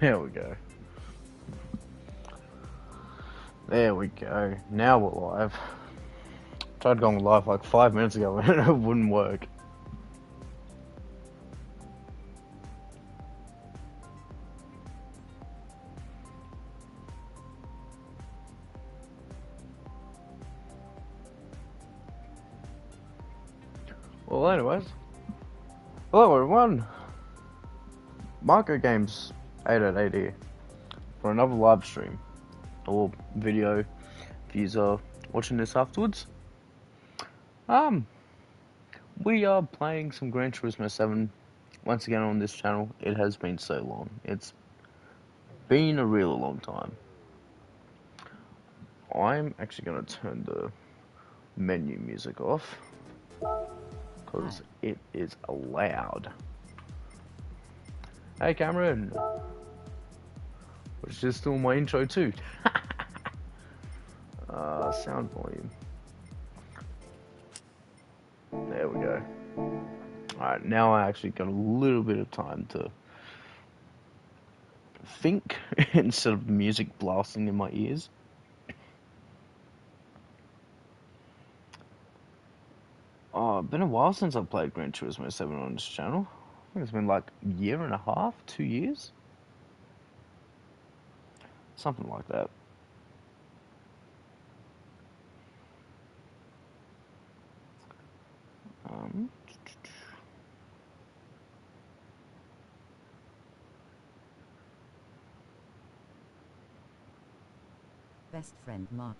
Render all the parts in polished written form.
There we go. There we go. Now we're live. Tried going live like 5 minutes ago and it wouldn't work. Well, anyways. Hello everyone. Marco Games 888 here for another live stream or video if you're watching this afterwards. We are playing some Gran Turismo 7 once again on this channel. It has been so long. It's been a really long time. I'm actually going to turn the menu music off because it is loud. Hey Cameron, which is still my intro too. Sound volume. There we go. Alright, now I actually got a little bit of time to think instead of music blasting in my ears. Oh, it's been a while since I played Gran Turismo 7 on this channel. I think it's been like a year and a half, 2 years? Something like that. Best friend Marco.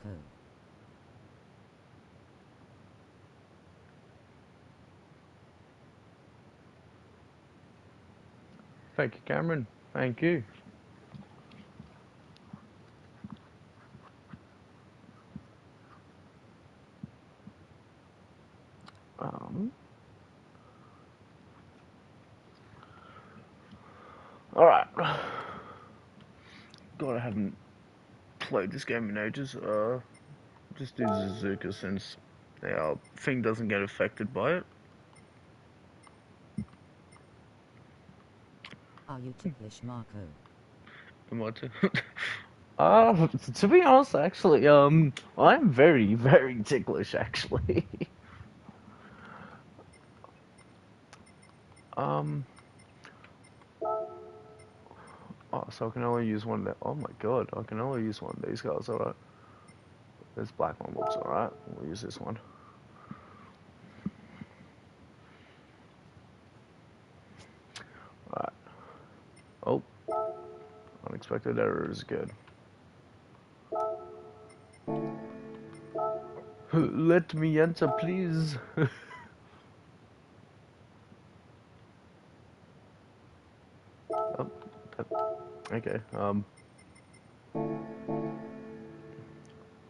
Thank you, Cameron. Thank you. Alright. God, I haven't played this game in ages. Just do Suzuka since our thing doesn't get affected by it. Are you ticklish, Marco? Am I too? To be honest, actually, I'm very, very ticklish, actually. Oh, so I can only use one of that. Oh my god, I can only use one of these guys, alright. This black one looks alright. We'll use this one. Alright. Oh. Unexpected error is good. Let me enter, please. Oh, okay,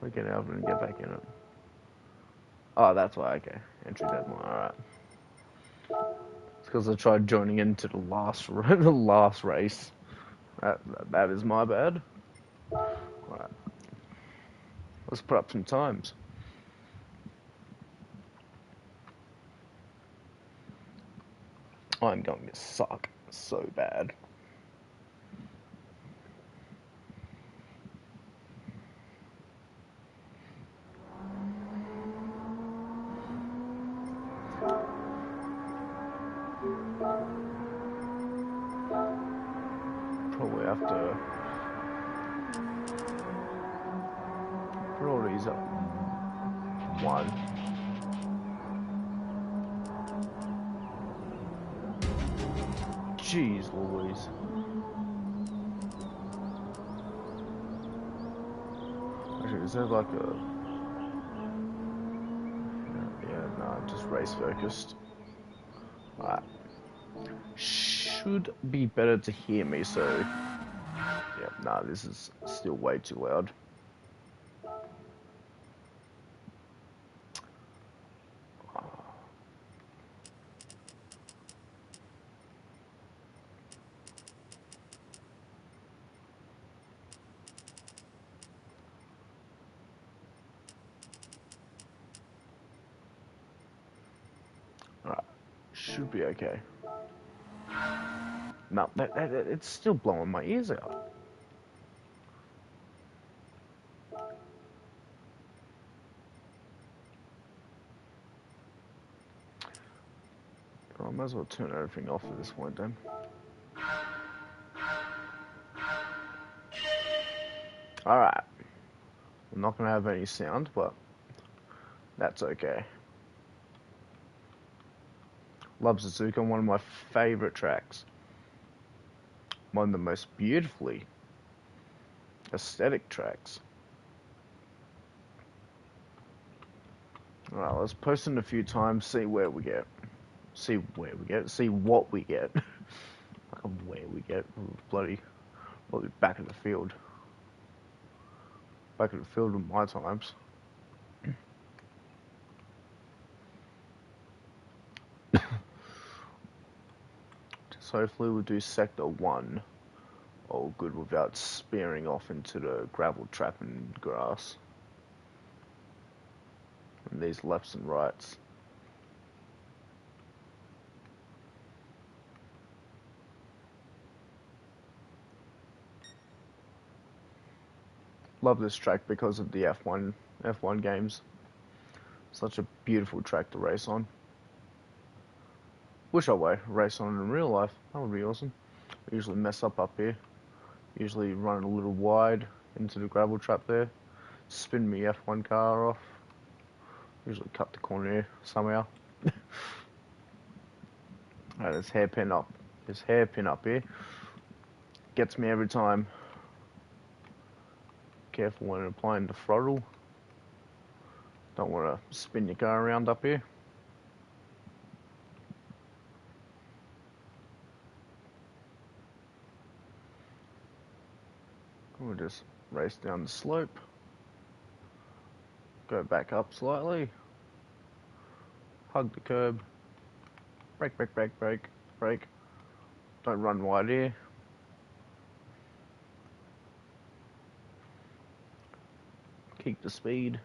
we can help and get back in it. Oh, that's why, okay. Entry deadline, alright. It's because I tried joining into the last, the last race. That is my bad. Alright. Let's put up some times. I'm going to suck so bad. Probably have to put all these up. One. Jeez Louise. Actually, is there like a... Yeah, no, just race focused. Alright. Should be better to hear me, so... Yeah, nah, this is still way too loud. Alright, should be okay. No, it's still blowing my ears out. I might as well turn everything off at this point then. Alright. I'm not going to have any sound, but that's okay. Love Suzuka, one of my favorite tracks. One of the most beautifully aesthetic tracks. Alright, let's post it a few times, see where we get. See what we get. Where we get. Bloody back of the field. Back of the field in my times. So hopefully we'll do sector 1 all good without spearing off into the gravel trap and grass. And these lefts and rights. Love this track because of the F1 games. Such a beautiful track to race on. Wish I race on in real life. That would be awesome. I usually mess up here. Usually run a little wide into the gravel trap there. Spin my F1 car off. Usually cut the corner here somehow. Alright, this hairpin up. This hairpin up here gets me every time. Careful when applying the throttle. Don't want to spin your car around up here. We'll just race down the slope. Go back up slightly. Hug the curb. Brake, brake, brake, brake, brake. Don't run wide here. Keep the speed.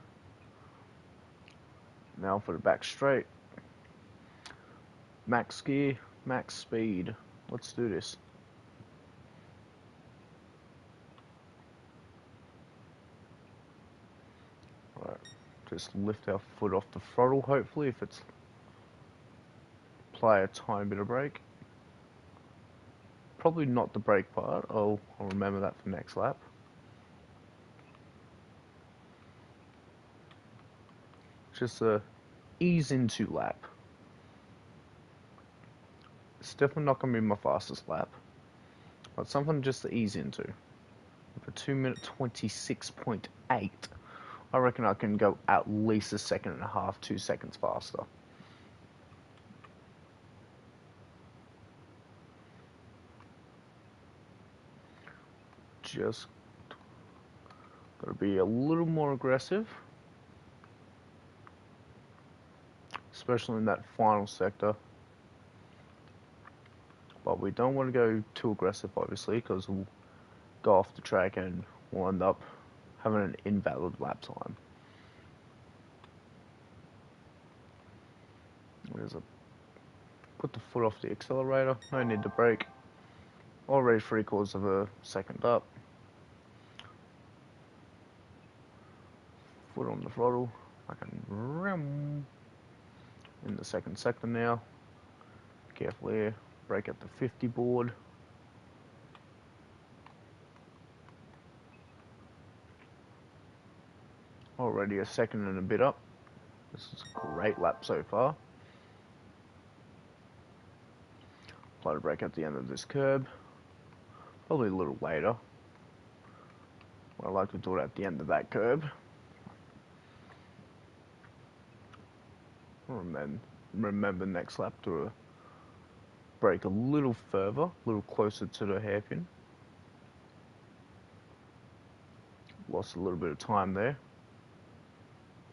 Now for the back straight. Max gear, max speed. Let's do this. Alright, just lift our foot off the throttle, hopefully, if it's apply a tiny bit of brake. Probably not the brake part. I'll remember that for next lap. Just a ease into lap. It's definitely not going to be my fastest lap, but something just to ease into. For 2 minute 26.8, I reckon I can go at least a second and a half, 2 seconds faster. Just gotta be a little more aggressive, especially in that final sector. But we don't want to go too aggressive, obviously, because we'll go off the track and we'll end up having an invalid lap time. Put the foot off the accelerator, no need to brake. Already 3/4 of a second up. Foot on the throttle. I can ram in the second sector now. Careful here. Brake at the 50 board. Already a second and a bit up. This is a great lap so far. Apply the brake at the end of this curb. Probably a little later. I like to do it at the end of that curb. Remember next lap to brake a little further, a little closer to the hairpin. Lost a little bit of time there.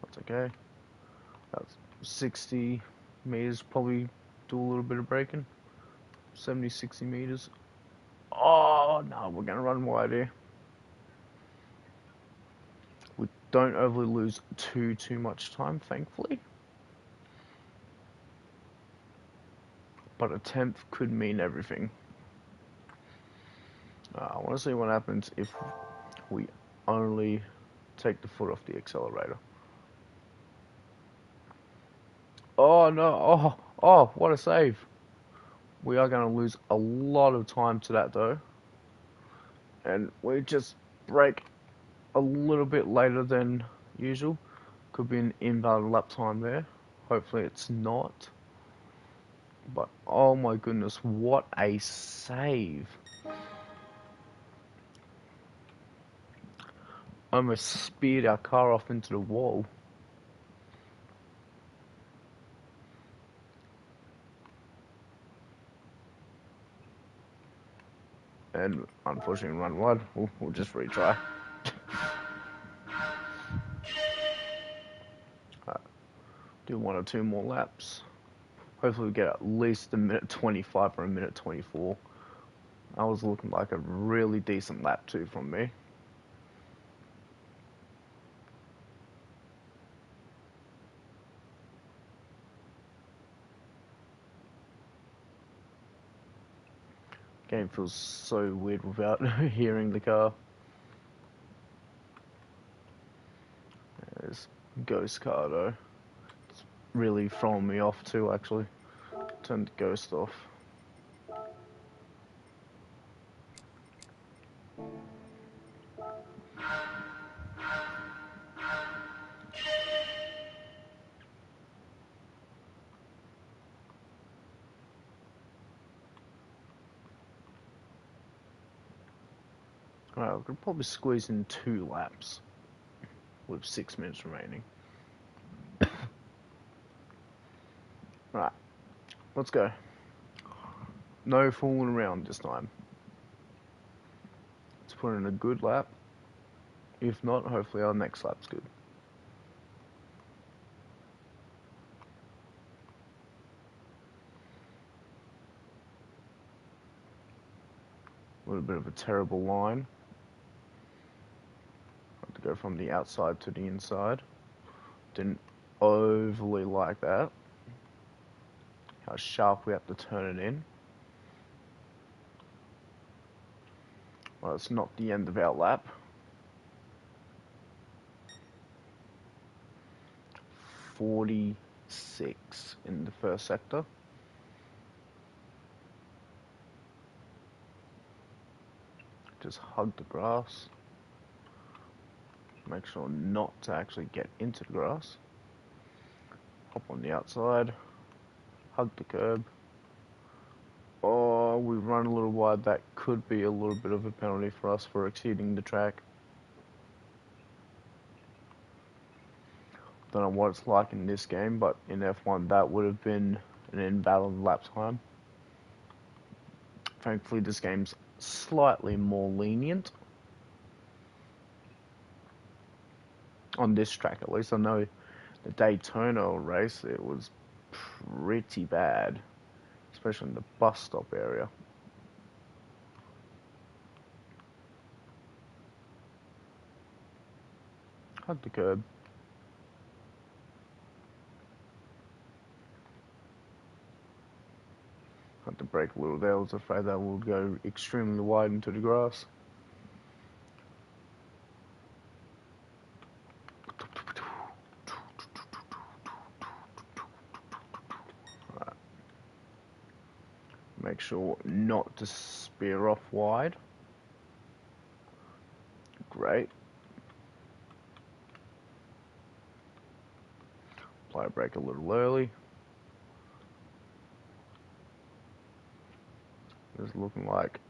That's okay. That's 60 meters, probably do a little bit of braking. 70, 60 meters. Oh, no, we're going to run wide here. We don't overly lose too much time, thankfully. But a 10th could mean everything. I want to see what happens if we only take the foot off the accelerator. Oh no, oh, what a save. We are going to lose a lot of time to that though. And we just brake a little bit later than usual. Could be an invalid lap time there. Hopefully it's not. But oh my goodness, what a save. Almost speared our car off into the wall. And unfortunately run wide. We'll just retry. Do one or two more laps. Hopefully we get at least a minute 25 or a minute 24. That was looking like a really decent lap too from me. Game feels so weird without hearing the car. There's Ghost car though. It's really throwing me off too actually. Turned Ghost off. Alright, we could probably squeeze in 2 laps with 6 minutes remaining. Right, let's go. No fooling around this time. Let's put in a good lap. If not, hopefully our next lap's good. A little bit of a terrible line. Have to go from the outside to the inside. Didn't overly like that. How sharp we have to turn it in. Well, it's not the end of our lap. 46 in the first sector. Just hug the grass. Make sure not to actually get into the grass. Hop on the outside. Hug the curb. Oh, we run a little wide. That could be a little bit of a penalty for us for exceeding the track. Don't know what it's like in this game, but in F1 that would have been an invalid lap time. Thankfully this game's slightly more lenient. On this track at least. I know the Daytona race, it was pretty bad. Especially in the bus stop area. Hug the curb. Had to brake a little there. I was afraid that would go extremely wide into the grass. Right. Make sure not to spear off wide. Great. Apply a brake a little early. This is looking like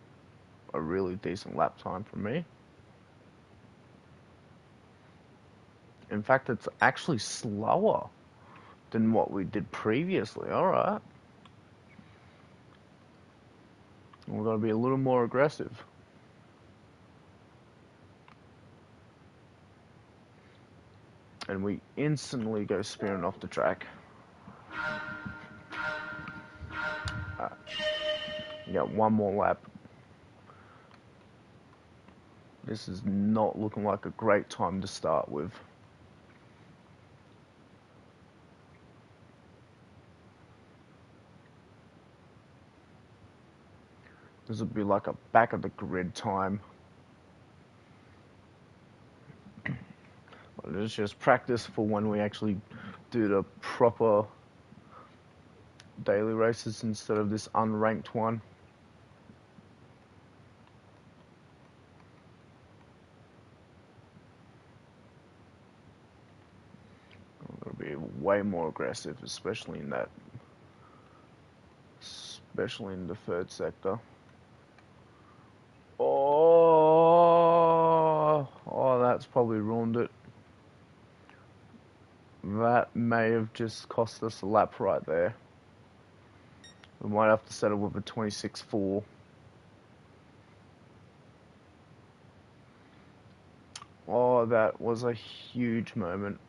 a really decent lap time for me. In fact, it's actually slower than what we did previously. Alright. We're going to be a little more aggressive. And we instantly go spearing off the track. We got one more lap. This is not looking like a great time to start with. This would be like a back of the grid time. It's just practice for when we actually do the proper daily races instead of this unranked one. I'm gonna be way more aggressive, especially in the third sector. Oh, that's probably ruined it. That may have just cost us a lap right there. We might have to settle with a 26.4. Oh, that was a huge moment.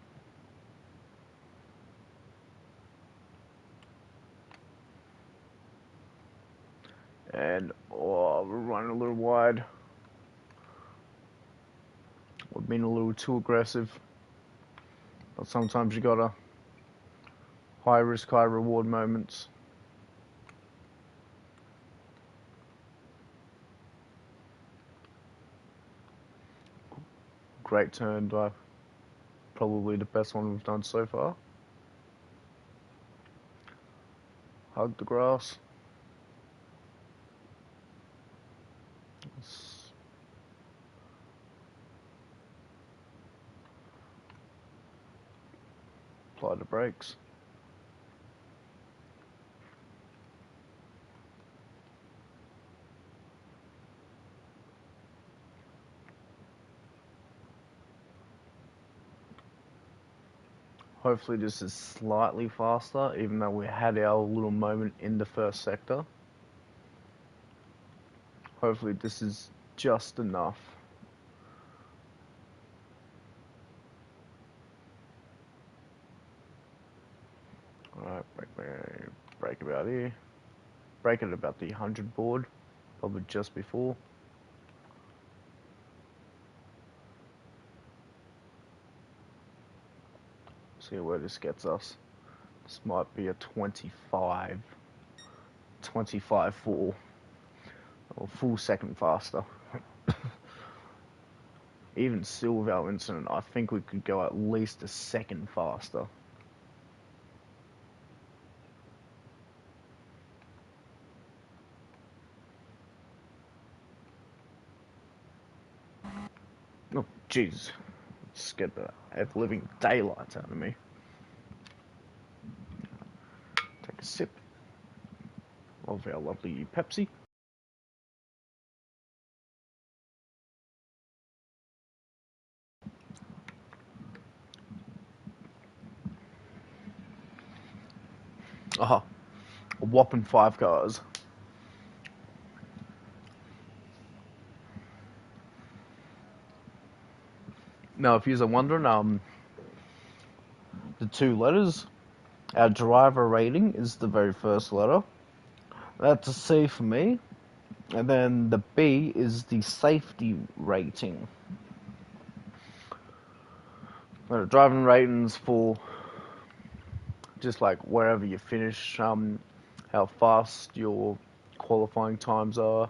And, oh, we're running a little wide. We've been a little too aggressive. But sometimes you gotta high risk, high reward moments. Great turn dive. Probably the best one we've done so far. Hug the grass. Apply the brakes. Hopefully this is slightly faster, even though we had our little moment in the first sector. Hopefully this is just enough. Alright, brake about here. Brake at about the 100 board, probably just before. See where this gets us. This might be a 25.4, or full second faster. Even still without incident, I think we could go at least a second faster. Oh, jeez. Scared the living daylights out of me. Take a sip of our lovely Pepsi. Aha, a whopping 5 cars. Now, if you're wondering, the 2 letters, our driver rating is the very first letter. That's a C for me. And then the B is the safety rating. The driving ratings for just like wherever you finish, how fast your qualifying times are,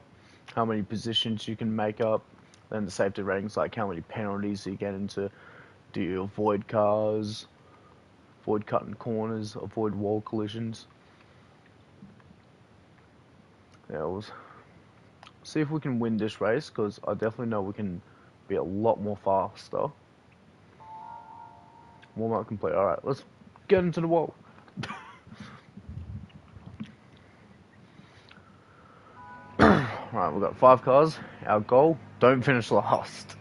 how many positions you can make up. Then the safety ratings, like how many penalties you get into. Do you avoid cars, avoid cutting corners, avoid wall collisions? Yeah, we'll see if we can win this race, because I definitely know we can be a lot more faster. Warm up complete. Alright, let's get into the wall. Alright, we've got 5 cars. Our goal, don't finish last.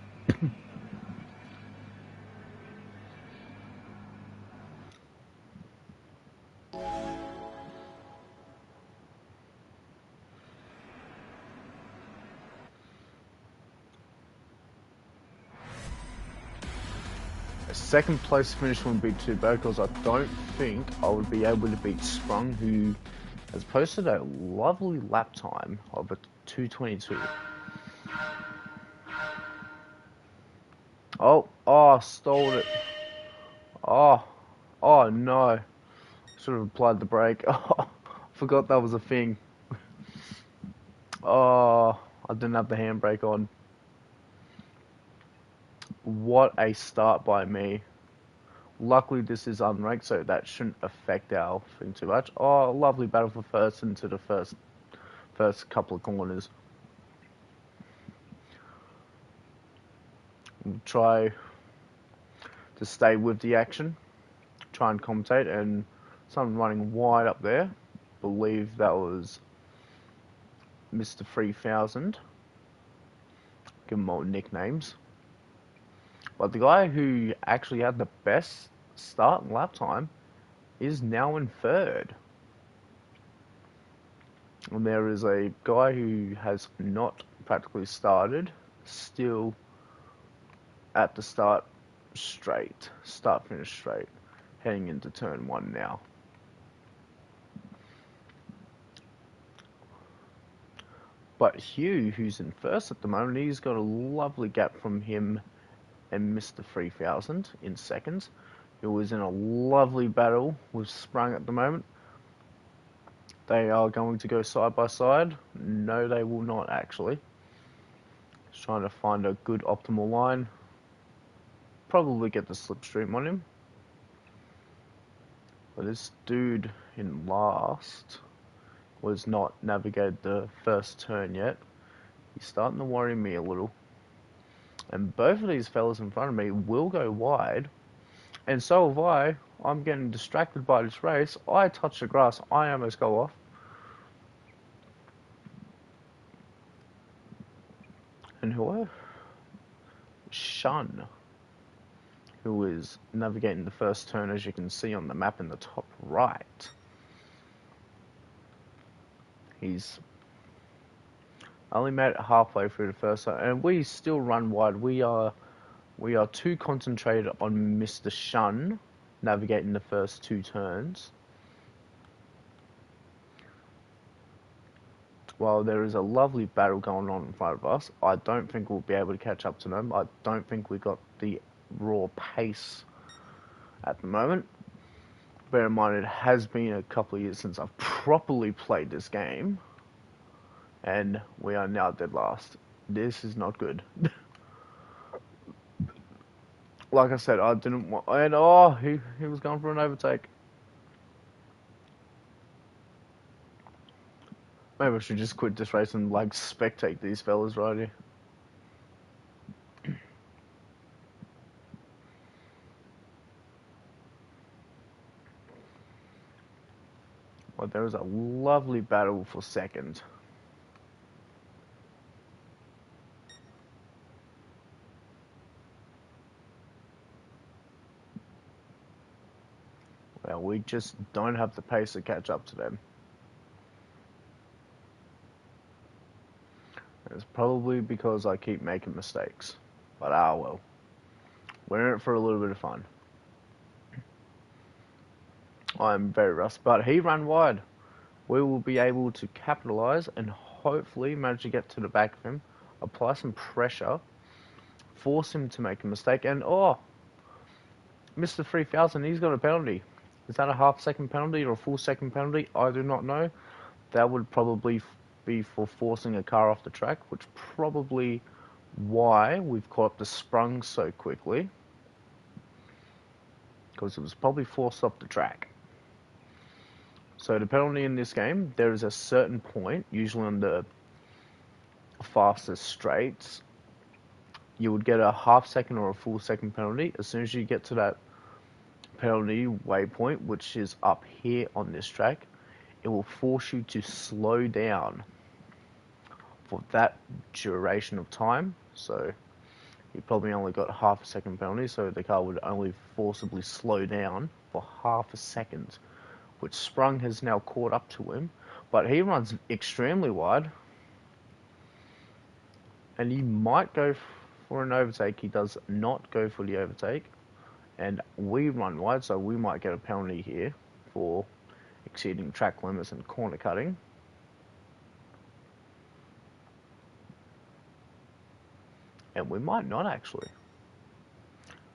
A second place finish wouldn't be too bad, because I don't think I would be able to beat Sprung, who has posted a lovely lap time of a 2:22. Oh, stole it. Oh, oh no. Should have applied the brake. Oh, forgot that was a thing. Oh, I didn't have the handbrake on. What a start by me. Luckily, this is unranked, so that shouldn't affect our thing too much. Oh, lovely battle for first into the first couple of corners. We'll try to stay with the action, try and commentate, and someone running wide up there. Believe that was Mr. 3000. Give him all nicknames. But the guy who actually had the best start and lap time is now in third. And there is a guy who has not practically started, still at the start finish straight, heading into turn one now. But Hugh, who's in first at the moment, he's got a lovely gap from him and Mr. 3000 in seconds, who is in a lovely battle with Sprung at the moment. They are going to go side by side. No, they will not actually. Just trying to find a good optimal line. Probably get the slipstream on him. But this dude in last was not navigated the first turn yet. He's starting to worry me a little. And both of these fellas in front of me will go wide. And so have I. I'm getting distracted by this race. I touch the grass. I almost go off. And who? Shun, who is navigating the first turn, as you can see on the map in the top right. He's only made it halfway through the first turn, and we still run wide. We are too concentrated on Mr. Shun navigating the first two turns. While there is a lovely battle going on in front of us, I don't think we'll be able to catch up to them. I don't think we got the raw pace at the moment. Bear in mind, it has been a couple of years since I've properly played this game, and we are now dead last. This is not good. Like I said, I didn't want, and oh, he was going for an overtake. Maybe I should just quit this race and like spectate these fellas right here. Well, there was a lovely battle for second. Well, we just don't have the pace to catch up to them. It's probably because I keep making mistakes. But well. We're in it for a little bit of fun. I'm very rusty, but he ran wide. We will be able to capitalise and hopefully manage to get to the back of him, apply some pressure, force him to make a mistake, and oh, Mr. 3000, he's got a penalty. Is that a half-second penalty or a full-second penalty? I do not know. That would probably be for forcing a car off the track, which probably why we've caught up to Sprung so quickly, because it was probably forced off the track. So the penalty in this game, there is a certain point, usually on the fastest straights, you would get a half-second or a full-second penalty. As soon as you get to that penalty waypoint, which is up here on this track, it will force you to slow down for that duration of time. So you probably only got half a second penalty, so the car would only forcibly slow down for half a second, which Sprung has now caught up to him. But he runs extremely wide, and he might go for an overtake. He does not go for the overtake, and we run wide, so we might get a penalty here for exceeding track limits and corner cutting. And we might not actually.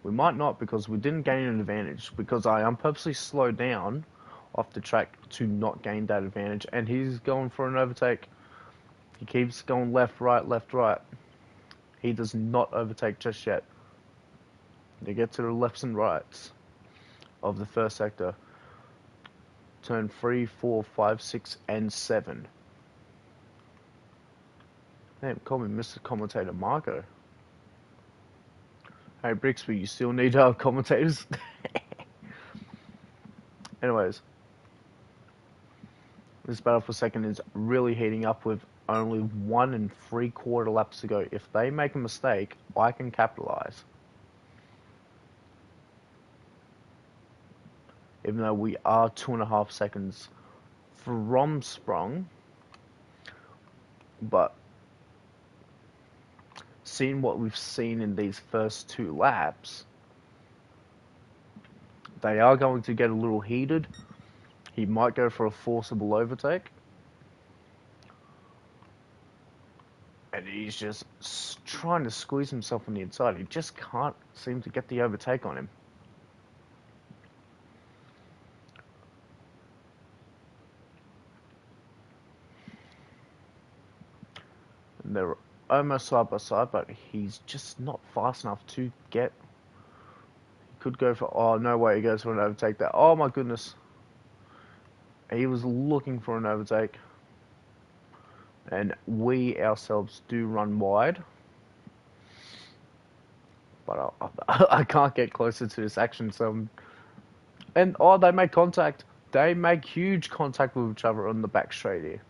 We might not, because we didn't gain an advantage, because I purposely slowed down off the track to not gain that advantage, and he's going for an overtake. He keeps going left, right, left, right. He does not overtake just yet. They get to the lefts and rights of the first sector. Turn 3, 4, 5, 6, and 7. Damn, call me Mr. Commentator Marco. Hey, Brixby, you still need commentators? Anyways, this battle for second is really heating up with only 1 3/4 laps to go. If they make a mistake, I can capitalize. Even though we are 2.5 seconds from Sprung, but seeing what we've seen in these first 2 laps, they are going to get a little heated. He might go for a forcible overtake. And he's just trying to squeeze himself on the inside. He just can't seem to get the overtake on him. And they're almost side by side, but he's just not fast enough to get. He could go for. Oh, no way he goes for an overtake there. Oh my goodness. He was looking for an overtake. And we ourselves do run wide. But I can't get closer to this action, so. And oh, they make contact. They make huge contact with each other on the back straight here.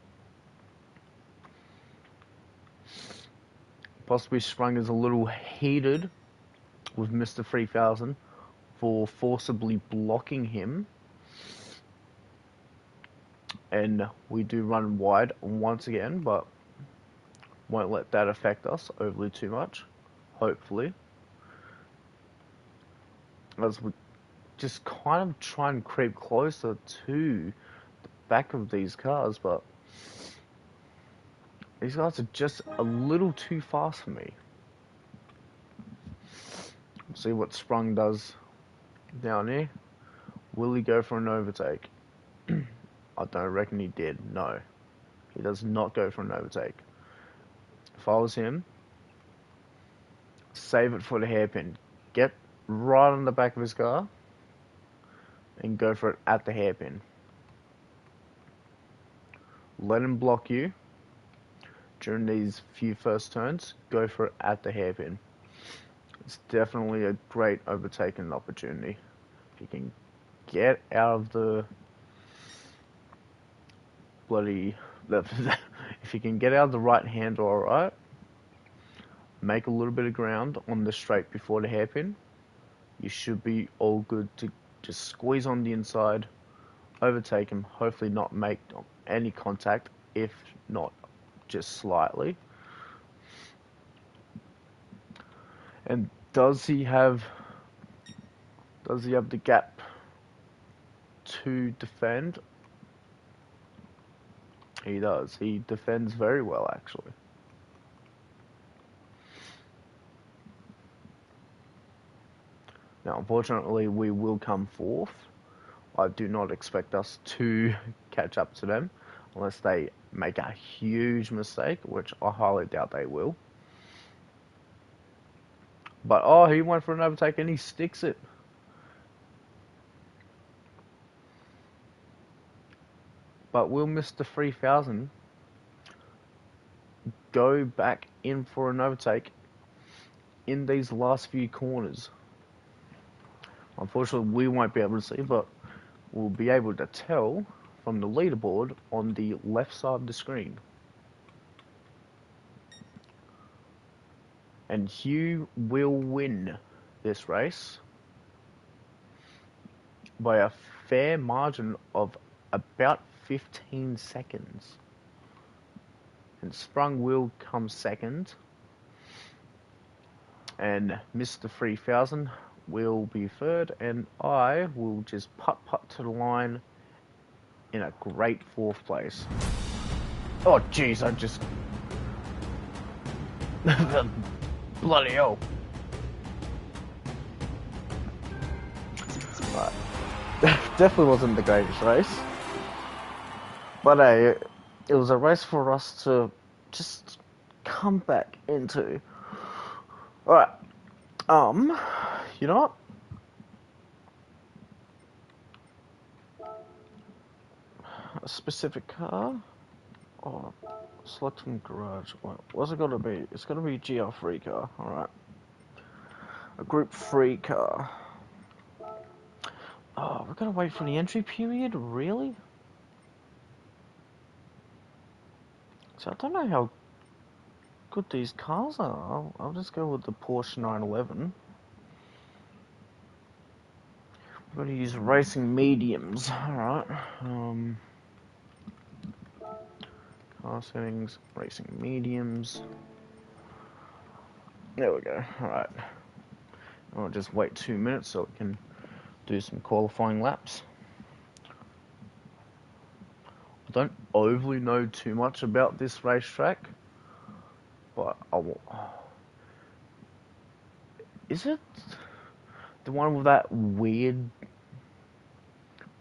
Possibly Sprung is a little heated with Mr. 3000 for forcibly blocking him. And we do run wide once again, but won't let that affect us overly too much, hopefully. As we just kind of try and creep closer to the back of these cars, but these guys are just a little too fast for me. See what Sprung does down here. Will he go for an overtake? I don't reckon he did. No. He does not go for an overtake. If I was him, save it for the hairpin. Get right on the back of his car and go for it at the hairpin. Let him block you during these few first turns. Go for it at the hairpin. It's definitely a great overtaking opportunity. If you can get out of the bloody... if you can get out of the right handle, alright, make a little bit of ground on the straight before the hairpin, you should be all good to just squeeze on the inside, overtake him, hopefully not make any contact, if not just slightly. And does he have the gap to defend? He does. He defends very well, actually. Now, unfortunately, we will come fourth. I do not expect us to catch up to them unless they make a huge mistake, which I highly doubt they will. But, oh, he went for an overtake and he sticks it. But will Mr. 3000 go back in for an overtake in these last few corners? Unfortunately, we won't be able to see, but we'll be able to tell from the leaderboard on the left side of the screen. And Hugh will win this race by a fair margin of about 15 seconds. And Sprung will come second. And Mr. 3000 will be third. And I will just putt to the line in a great fourth place. Oh jeez, I just... Bloody hell. Right. Definitely wasn't the greatest race. But it was a race for us to just come back into. Alright, you know what? A specific car? Oh, select from garage. What's it gotta be? It's gotta be a GR3 car, alright. A Group 3 car. Oh, we're gonna wait for the entry period? Really? So I don't know how good these cars are. I'll just go with the Porsche 911. We're gonna use racing mediums, alright. Car settings, racing mediums. There we go, alright. I'll just wait 2 minutes so we can do some qualifying laps. I don't overly know too much about this racetrack, but I will. Is it the one with that weird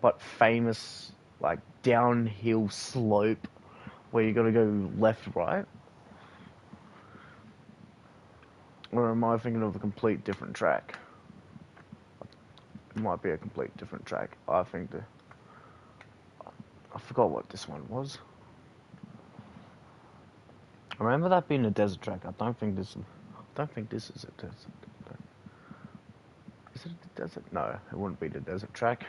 but famous like downhill slope where you gotta go left, right? Or am I thinking of a complete different track? It might be a complete different track. I forgot what this one was. I remember that being a desert track. I don't think this is a desert. Is it a desert? No, it wouldn't be the desert track.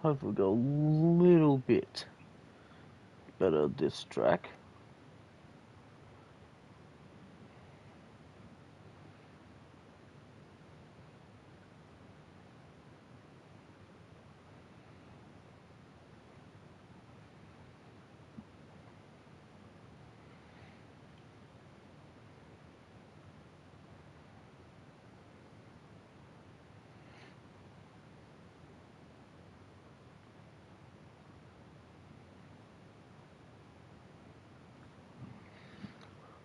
Hopefully, go a little bit better this track.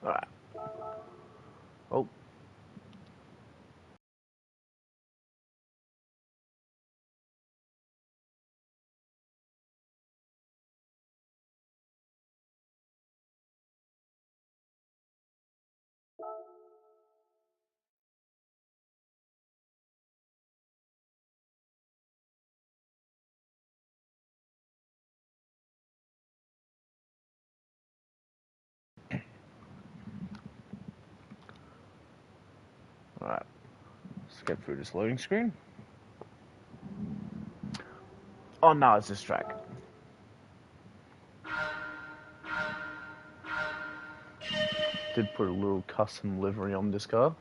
Alright. Oh. Alright. Let's get through this loading screen. Oh no, it's this track. Did put a little custom livery on this car.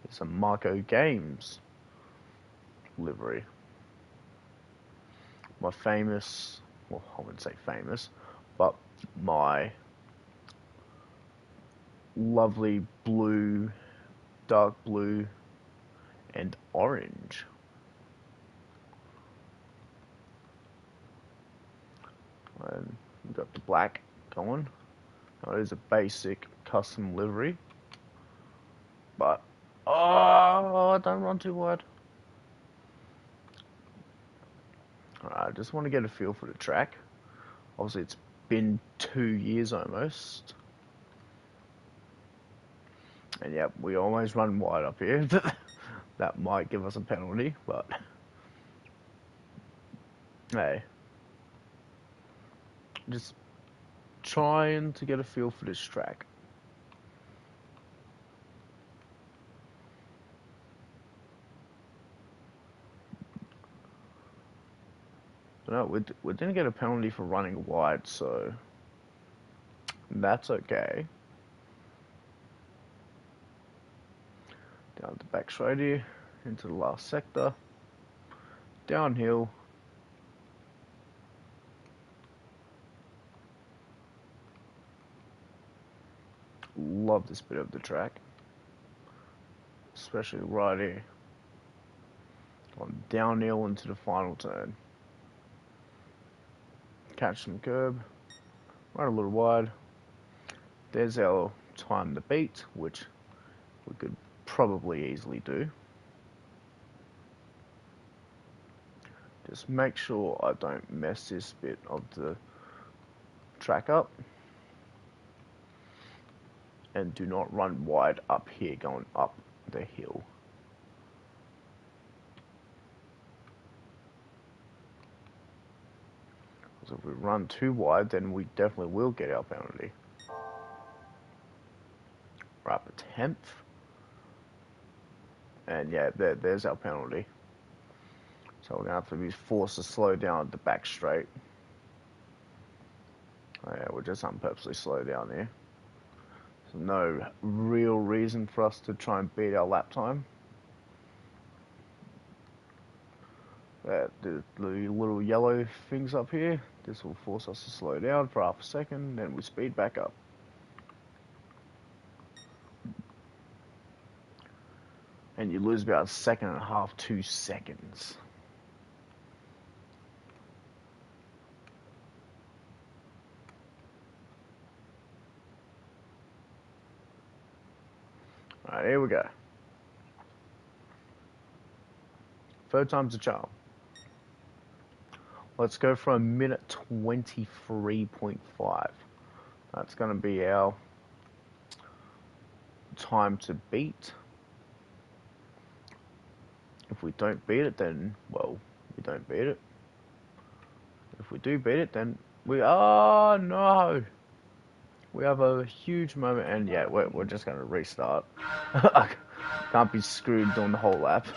It's a Marco Games livery. My famous, well, I wouldn't say famous, but my lovely blue, dark blue, and orange. And we've got the black going. Now, it is a basic custom livery, but don't run too wide. Alright, I just want to get a feel for the track. Obviously, it's been 2 years almost. And yeah, we always run wide up here. That might give us a penalty, but hey, just trying to get a feel for this track. No, we didn't get a penalty for running wide, so that's okay. Down the back straight here, into the last sector, downhill. Love this bit of the track. especially right here. On downhill into the final turn. Catch some curb, run a little wide. There's our time to beat, which we could probably easily do. Just make sure I don't mess this bit of the track up. And do not run wide up here going up the hill. Because if we run too wide, then we definitely will get our penalty. We're up a 10th. And yeah, there's our penalty. So we're going to have to be forced to slow down at the back straight. Oh yeah, we're just unpurposely slow down here. There's no real reason for us to try and beat our lap time. The little yellow things up here, this will force us to slow down for half a second, then we speed back up. And you lose about a second and a half, 2 seconds. Alright, here we go. Third time's a charm. Let's go for a minute 23.5. That's going to be our time to beat. If we don't beat it, then, well, we don't beat it. If we do beat it, then we... Oh, no! We have a huge moment, and yeah, we're just going to restart. Can't be screwed doing the whole lap.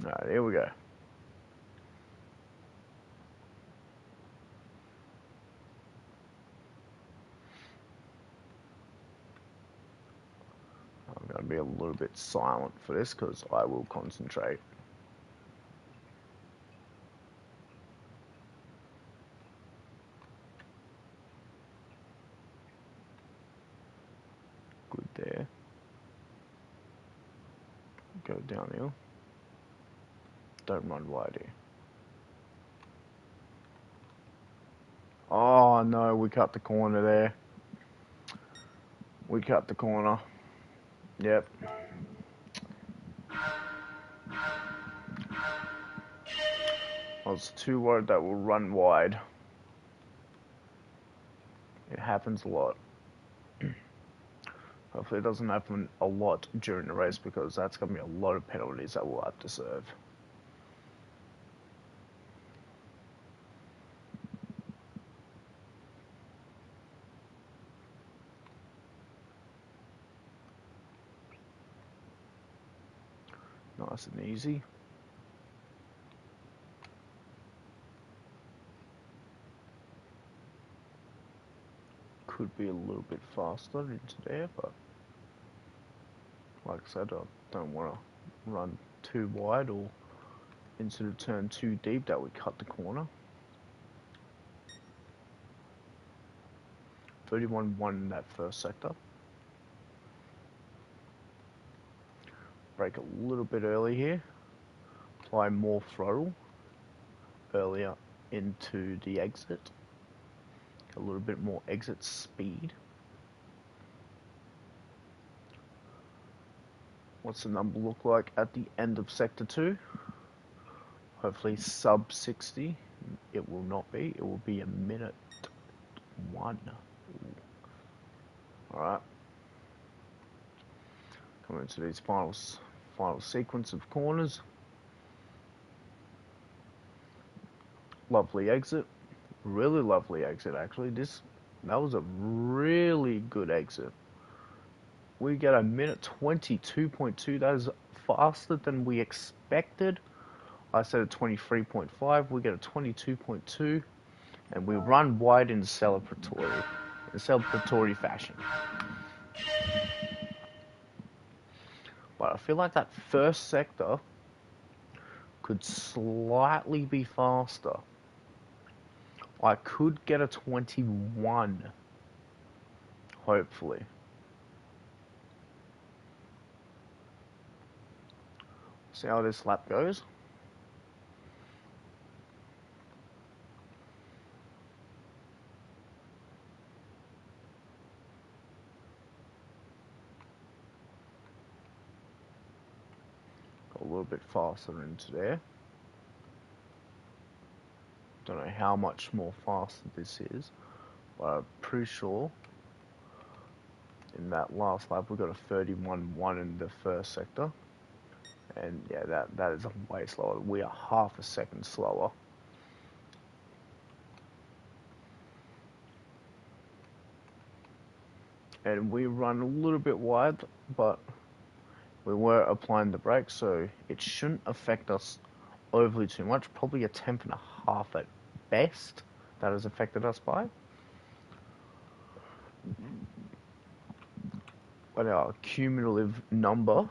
Alright, here we go. I'm going to be a little bit silent for this because I will concentrate. Good there. Go downhill. Don't run wide here. Oh no, we cut the corner there. We cut the corner. Yep. I was too worried that we'll run wide. It happens a lot. Hopefully it doesn't happen a lot during the race because that's going to be a lot of penalties that we'll have to serve. Nice and easy. Could be a little bit faster into there, but like I said, I don't want to run too wide or into the turn too deep that we cut the corner. 31-1 in that first sector. Brake a little bit early here. Apply more throttle earlier into the exit. A little bit more exit speed. What's the number look like at the end of sector 2? Hopefully sub 60. It will not be. It will be a minute 1. Alright. Coming into these final sequence of corners. Lovely exit. Really lovely exit actually. That was a really good exit. We get a minute 22.2. That is faster than we expected. I said a 23.5. We get a 22.2. And we run wide in celebratory fashion. But I feel like that first sector could slightly be faster. I could get a 21, hopefully. See how this lap goes. Got a little bit faster into there. Don't know how much more faster this is, but I'm pretty sure in that last lap we got a 31.1 in the first sector. And yeah, that is way slower. We are half a second slower. And we run a little bit wide, but we were applying the brakes, so it shouldn't affect us overly too much. Probably a tenth and a half at best that has affected us by. But our cumulative number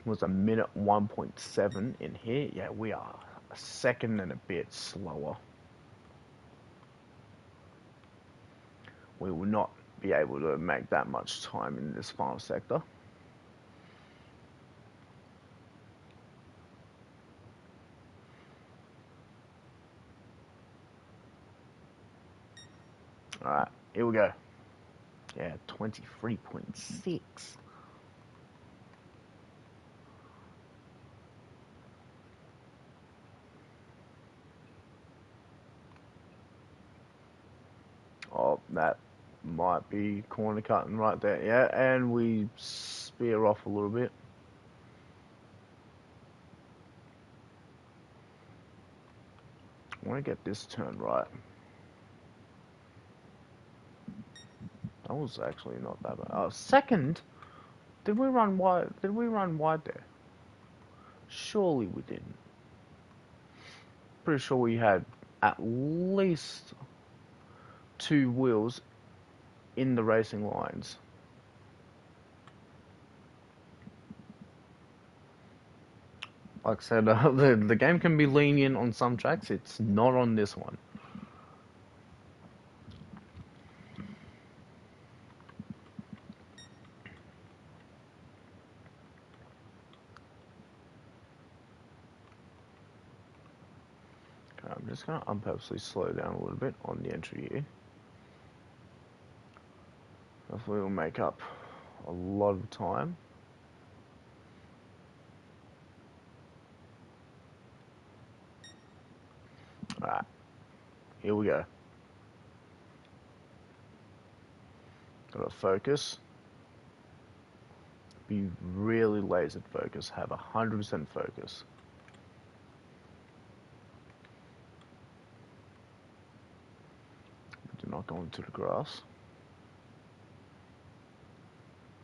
was a minute 1.7 in here. Yeah, we are a second and a bit slower. We will not be able to make that much time in this final sector. Alright, here we go. Yeah, 23.6. Oh, that might be corner cutting right there. Yeah, and we spear off a little bit. I want to get this turn right. That was actually not that bad. Second? Did we run wide? Did we run wide there? Surely we didn't. Pretty sure we had at least 2 wheels in the racing lines. Like I said, the game can be lenient on some tracks. It's not on this one. Okay, I'm just going to unpurposely slow down a little bit on the entry here. Hopefully we'll make up a lot of time. Alright, here we go. Gotta focus. Be really laser focused. Have 100% focus. Do not go into the grass.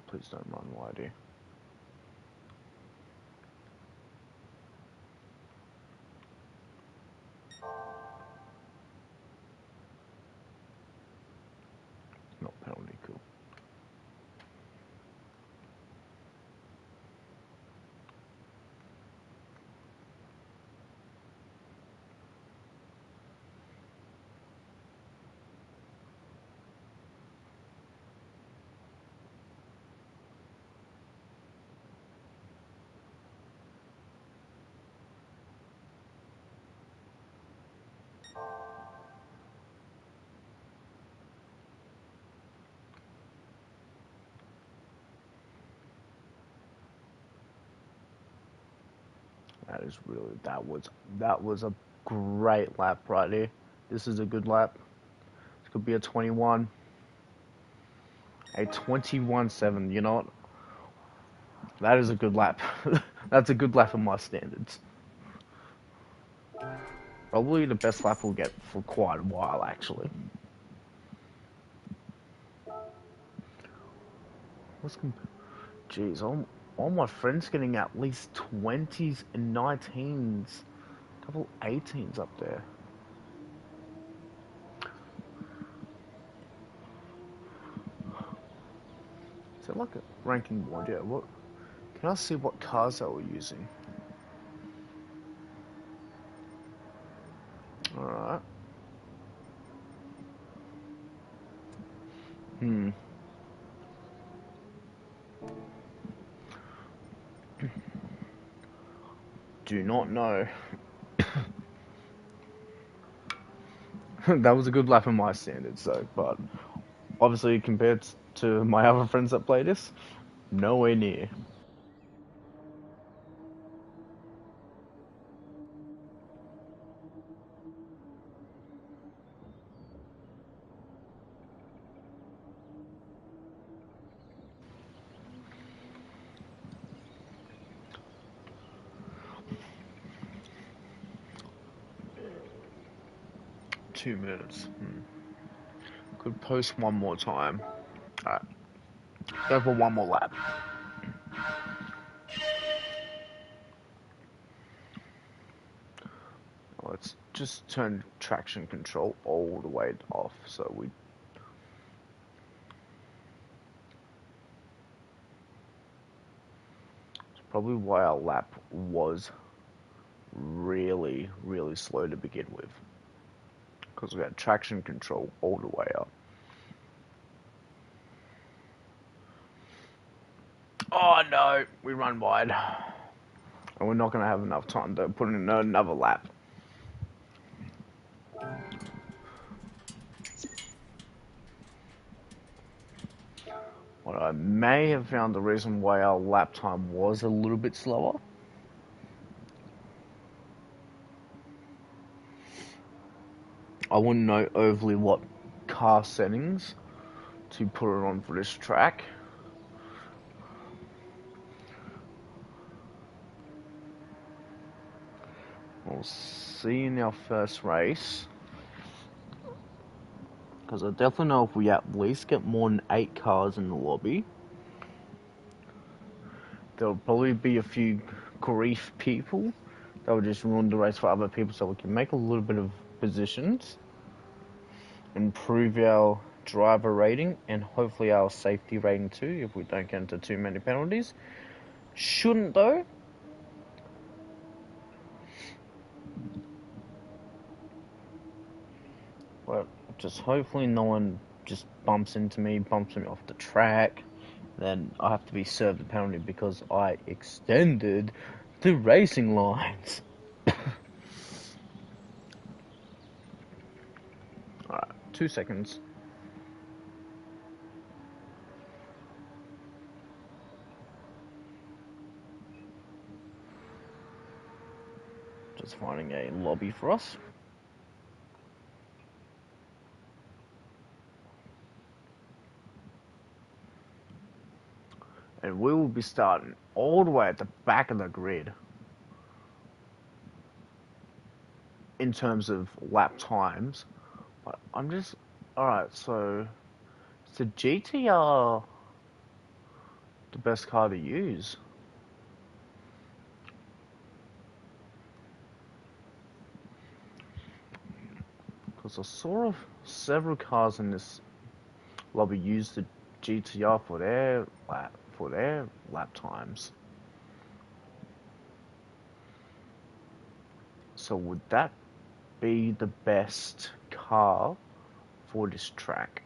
Please don't run wide here. Not penalty, cool. That was a great lap right here. This is a good lap. This could be a 21. A 21.7. You know what? That is a good lap. That's a good lap in my standards. Probably the best lap we'll get for quite a while, actually. Jeez, all my friends getting at least 20s and 19s. Couple 18s up there. Is it like a ranking board? Yeah, what? Can I see what cars they were using? Alright. Hmm. Do not know. That was a good lap in my standards, though. But obviously, compared to my other friends that play this, nowhere near. $2 minutes. Could post one more time. Alright, go for one more lap. Let's just turn traction control all the way off, so we. It's probably why our lap was really, really slow to begin with, because we had traction control all the way up. Oh no, we run wide. And we're not going to have enough time to put in another lap. What I may have found the reason why our lap time was a little bit slower. I wouldn't know overly what car settings to put it on for this track. We'll see in our first race. Because I definitely know if we at least get more than 8 cars in the lobby, there'll probably be a few grief people that will just ruin the race for other people, so we can make a little bit of positions, improve our driver rating, and hopefully our safety rating too, if we don't get into too many penalties. Shouldn't though. But just hopefully no one just bumps me off the track. Then I have to be served a penalty because I extended the racing lines. Alright, 2 seconds. Just finding a lobby for us. And we will be starting all the way at the back of the grid in terms of lap times. But I'm just... Alright, so... Is the GTR the best car to use? Because I saw several cars in this lobby use the GTR for their lap times. So would that be the best car for this track?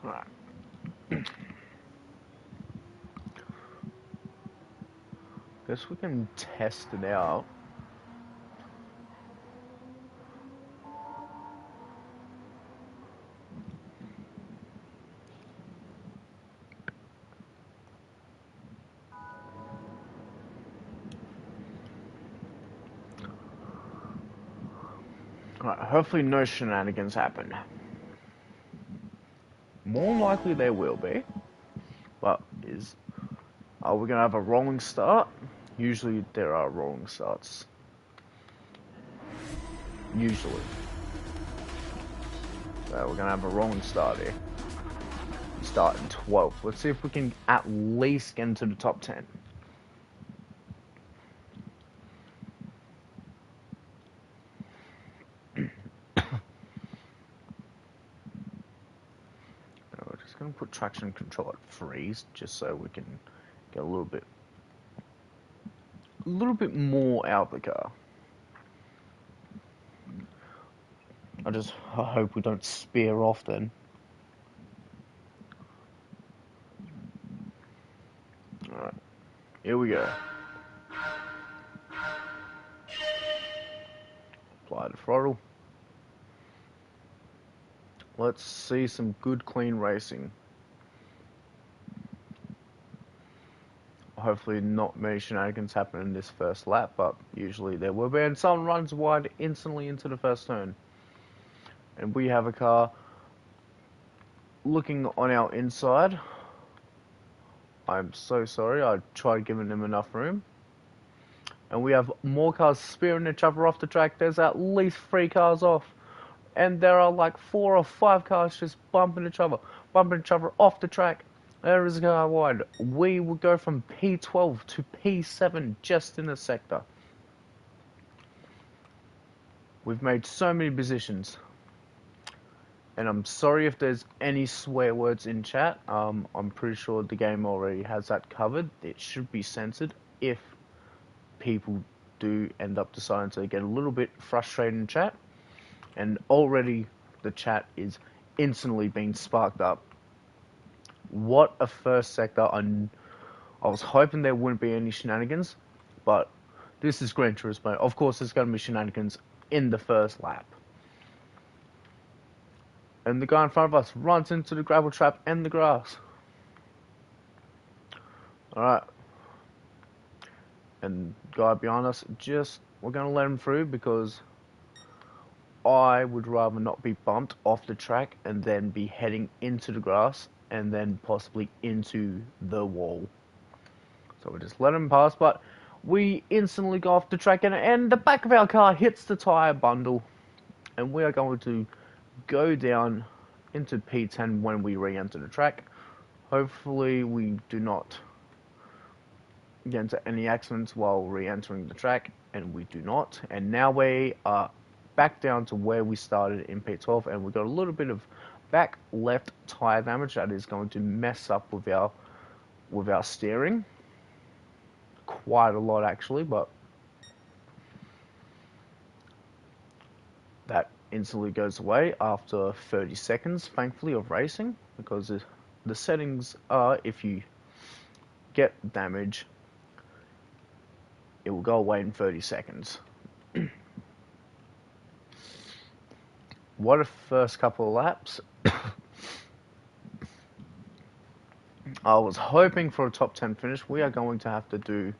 Right. Guess we can test it out. Right, hopefully no shenanigans happen. More likely there will be. But are we gonna have a rolling start? Usually there are rolling starts. Usually. So we're gonna have a rolling start here. We start in 12th. Let's see if we can at least get into the top 10. We're just gonna put traction control at freeze, just so we can get a little bit more out of the car. I hope we don't spear off then. Alright, here we go. Apply the throttle. Let's see some good clean racing. Hopefully not many shenanigans happen in this first lap, but usually there will be, and someone runs wide instantly into the first turn. And we have a car looking on our inside. I'm so sorry, I tried giving them enough room. And we have more cars spearing each other off the track. There's at least 3 cars off. And there are like 4 or 5 cars just bumping each other off the track. There is a car wide. We will go from P12 to P7 just in a sector. We've made so many positions. And I'm sorry if there's any swear words in chat. I'm pretty sure the game already has that covered. It should be censored if people do end up deciding to get a little bit frustrated in chat. And already the chat is instantly being sparked up. What a first sector. I was hoping there wouldn't be any shenanigans, but this is Gran Turismo. Of course there's going to be shenanigans in the first lap. And the guy in front of us runs into the gravel trap and the grass. Alright. And the guy behind us, we're going to let him through because I would rather not be bumped off the track and then be heading into the grass and then possibly into the wall. So we just let him pass, but we instantly go off the track and the back of our car hits the tyre bundle. And we are going to go down into P10 when we re-enter the track. Hopefully we do not get into any accidents while re-entering the track, and we do not. And now we are back down to where we started in P12, and we've got a little bit of back left tyre damage that is going to mess up with our steering. Quite a lot actually, but that instantly goes away after 30 seconds, thankfully, of racing, because the settings are, if you get damage, it will go away in 30 seconds. What a first couple of laps. I was hoping for a top 10 finish. We are going to have to do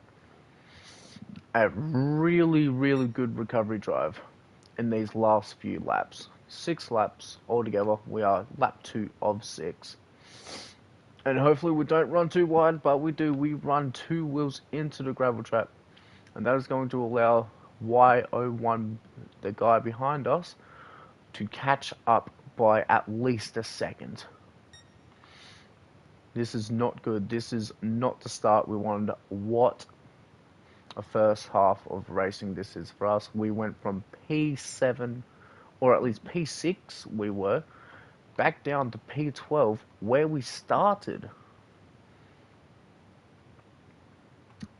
a really, really good recovery drive in these last few laps. 6 laps altogether. We are lap 2 of 6. And hopefully we don't run too wide, but we do. We run 2 wheels into the gravel trap. And that is going to allow Y01, the guy behind us, to catch up by at least a second. This is not good. This is not the start we wanted. What a first half of racing this is for us. We went from P7, or at least P6 we were, back down to P12 where we started.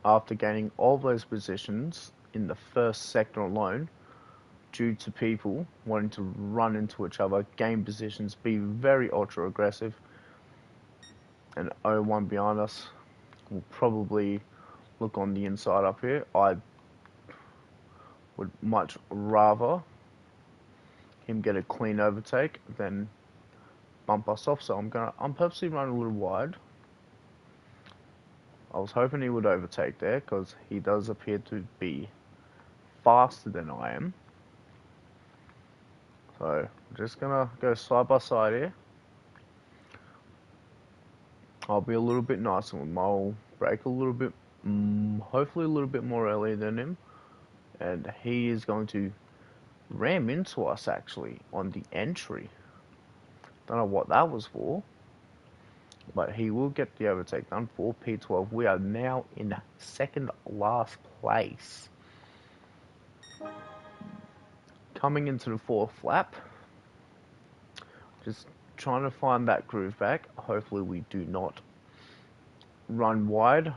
After gaining all those positions in the first sector alone, due to people wanting to run into each other, gain positions, be very ultra aggressive, and O1 behind us will probably look on the inside up here. I would much rather him get a clean overtake than bump us off, so I'm purposely running a little wide. I was hoping he would overtake there because he does appear to be faster than I am. So I'm just gonna go side by side here. I'll be a little bit nicer with him. I'll brake a little bit, hopefully a little bit more early than him. And he is going to ram into us actually on the entry. Don't know what that was for. But he will get the overtake done for P12. We are now in second last place. Coming into the fourth lap. Just trying to find that groove back. Hopefully we do not run wide.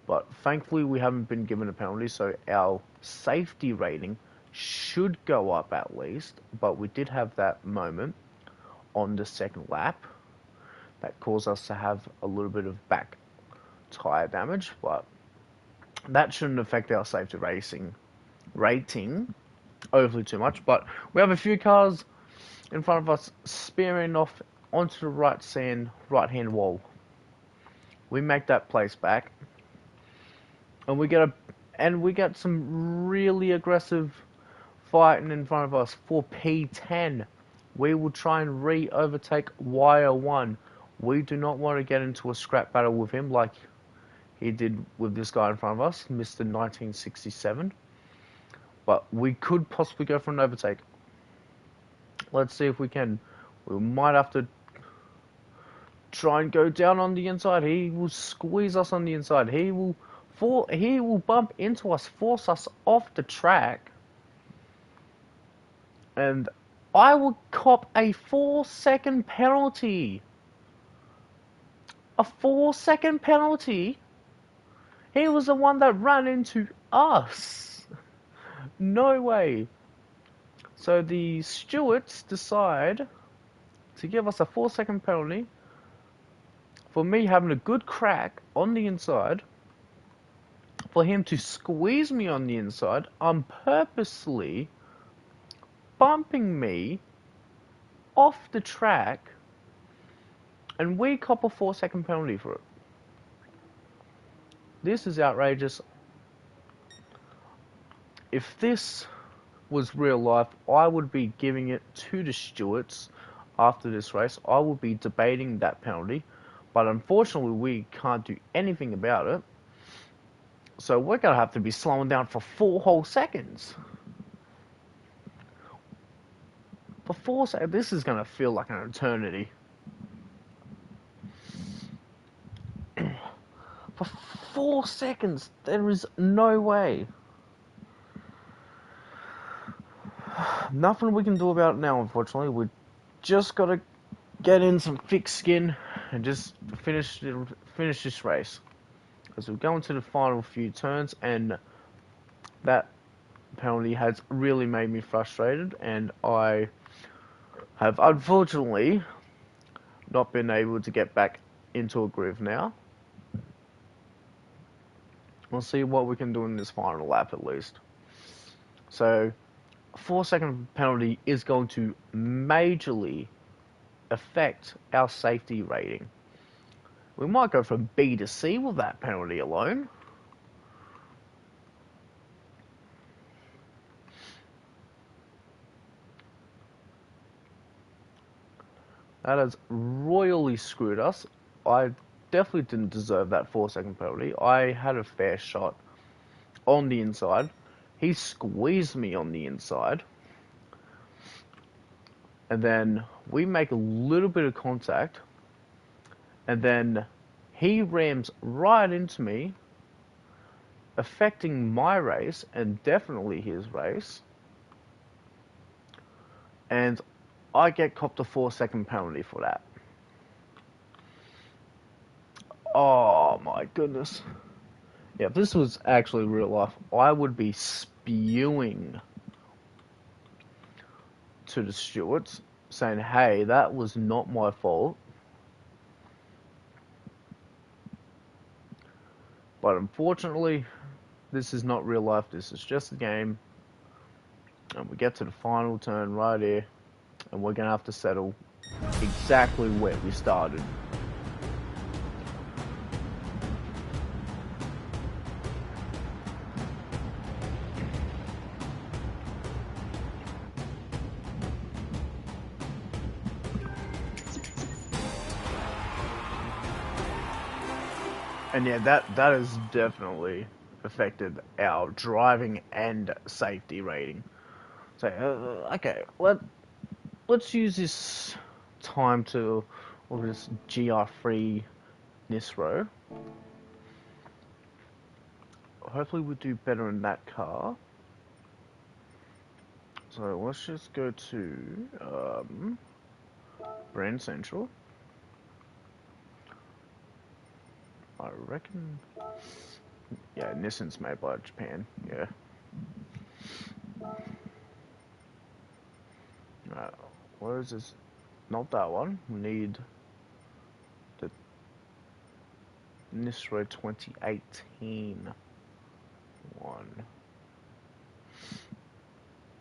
But thankfully we haven't been given a penalty, so our safety rating should go up at least. But we did have that moment on the second lap that caused us to have a little bit of back tyre damage, but that shouldn't affect our safety rating overly too much. But we have a few cars in front of us spearing off onto the right hand wall. We make that place back, and we get some really aggressive fighting in front of us for P10. We will try and overtake Wire 1. We do not want to get into a scrap battle with him like he did with this guy in front of us, Mr. 1967. But we could possibly go for an overtake. Let's see if we can. We might have to try and go down on the inside. He will squeeze us on the inside. He will bump into us, force us off the track. And I will cop a 4-second penalty. A 4-second penalty? He was the one that ran into us. No way. So the stewards decide to give us a 4-second penalty for me having a good crack on the inside, for him to squeeze me on the inside, purposely bumping me off the track, and we cop a 4-second penalty for it. This is outrageous. If this was real life, I would be giving it to the stewards after this race. I would be debating that penalty, but unfortunately we can't do anything about it. So we're going to have to be slowing down for 4 whole seconds. For 4 seconds, this is going to feel like an eternity. For 4 seconds, there is no way. Nothing we can do about it now, unfortunately. We just got to get in some thick skin and just finish this race. As we go into the final few turns, and that penalty has really made me frustrated, and I have unfortunately not been able to get back into a groove now. We'll see what we can do in this final lap at least. So, a 4-second penalty is going to majorly affect our safety rating. We might go from B to C with that penalty alone. That has royally screwed us. I definitely didn't deserve that 4-second penalty. I had a fair shot on the inside. He squeezed me on the inside. And then we make a little bit of contact. And then he rams right into me, affecting my race and definitely his race. And I get copped a 4-second penalty for that. Oh my goodness. Yeah, if this was actually real life, I would be spewing to the stewards saying, hey, that was not my fault. But unfortunately, this is not real life, this is just a game. And we get to the final turn right here, and we're going to have to settle exactly where we started. And yeah, that has definitely affected our driving and safety rating. So okay, let's use this time to, or this GR3 Nisro. Hopefully we do better in that car. So let's just go to Brand Central. I reckon, yeah, Nissan's made by Japan. Yeah. What is this? Not that one. We need the Nisro 2018 one.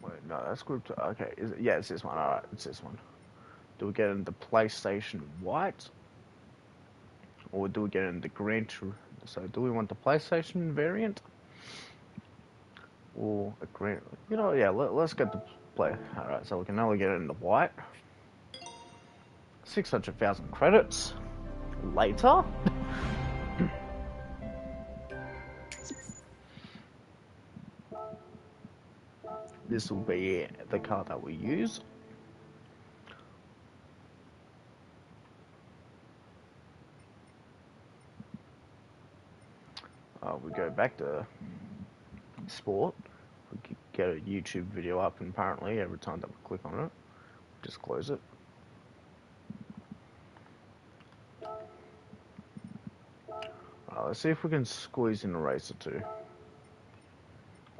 Wait, no, that's group two. Okay, yeah, it's this one. Alright, it's this one. Do we get in the PlayStation White? Or do we get in the Gran Turismo? So do we want the PlayStation variant? Or a Gran... You know, yeah, let's get the play. Alright, so we can only get it in the white. 600,000 credits. Later? This will be the car that we use. We go back to sport. We get a YouTube video up, and apparently every time that we click on it, just close it. Let's see if we can squeeze in a race or two.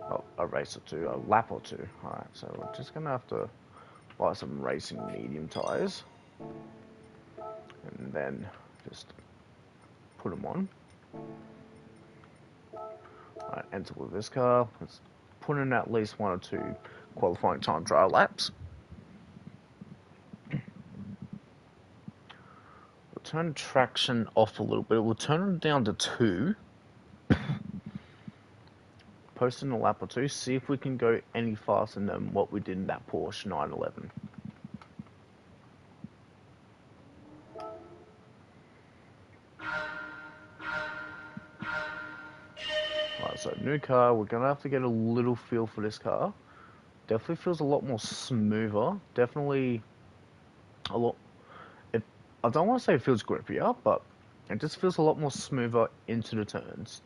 Oh, a race or two, a lap or two. Alright, so we're just gonna have to buy some racing medium tyres. And then just put them on. Alright, enter with this car. Let's put in at least 1 or 2 qualifying time trial laps. We'll turn traction off a little bit. We'll turn it down to 2. Post in a lap or 2. See if we can go any faster than what we did in that Porsche 911. Alright, so new car. We're going to have to get a little feel for this car. Definitely feels a lot more smoother. Definitely a lot... I don't want to say it feels grippier, but it just feels a lot more smoother into the turns.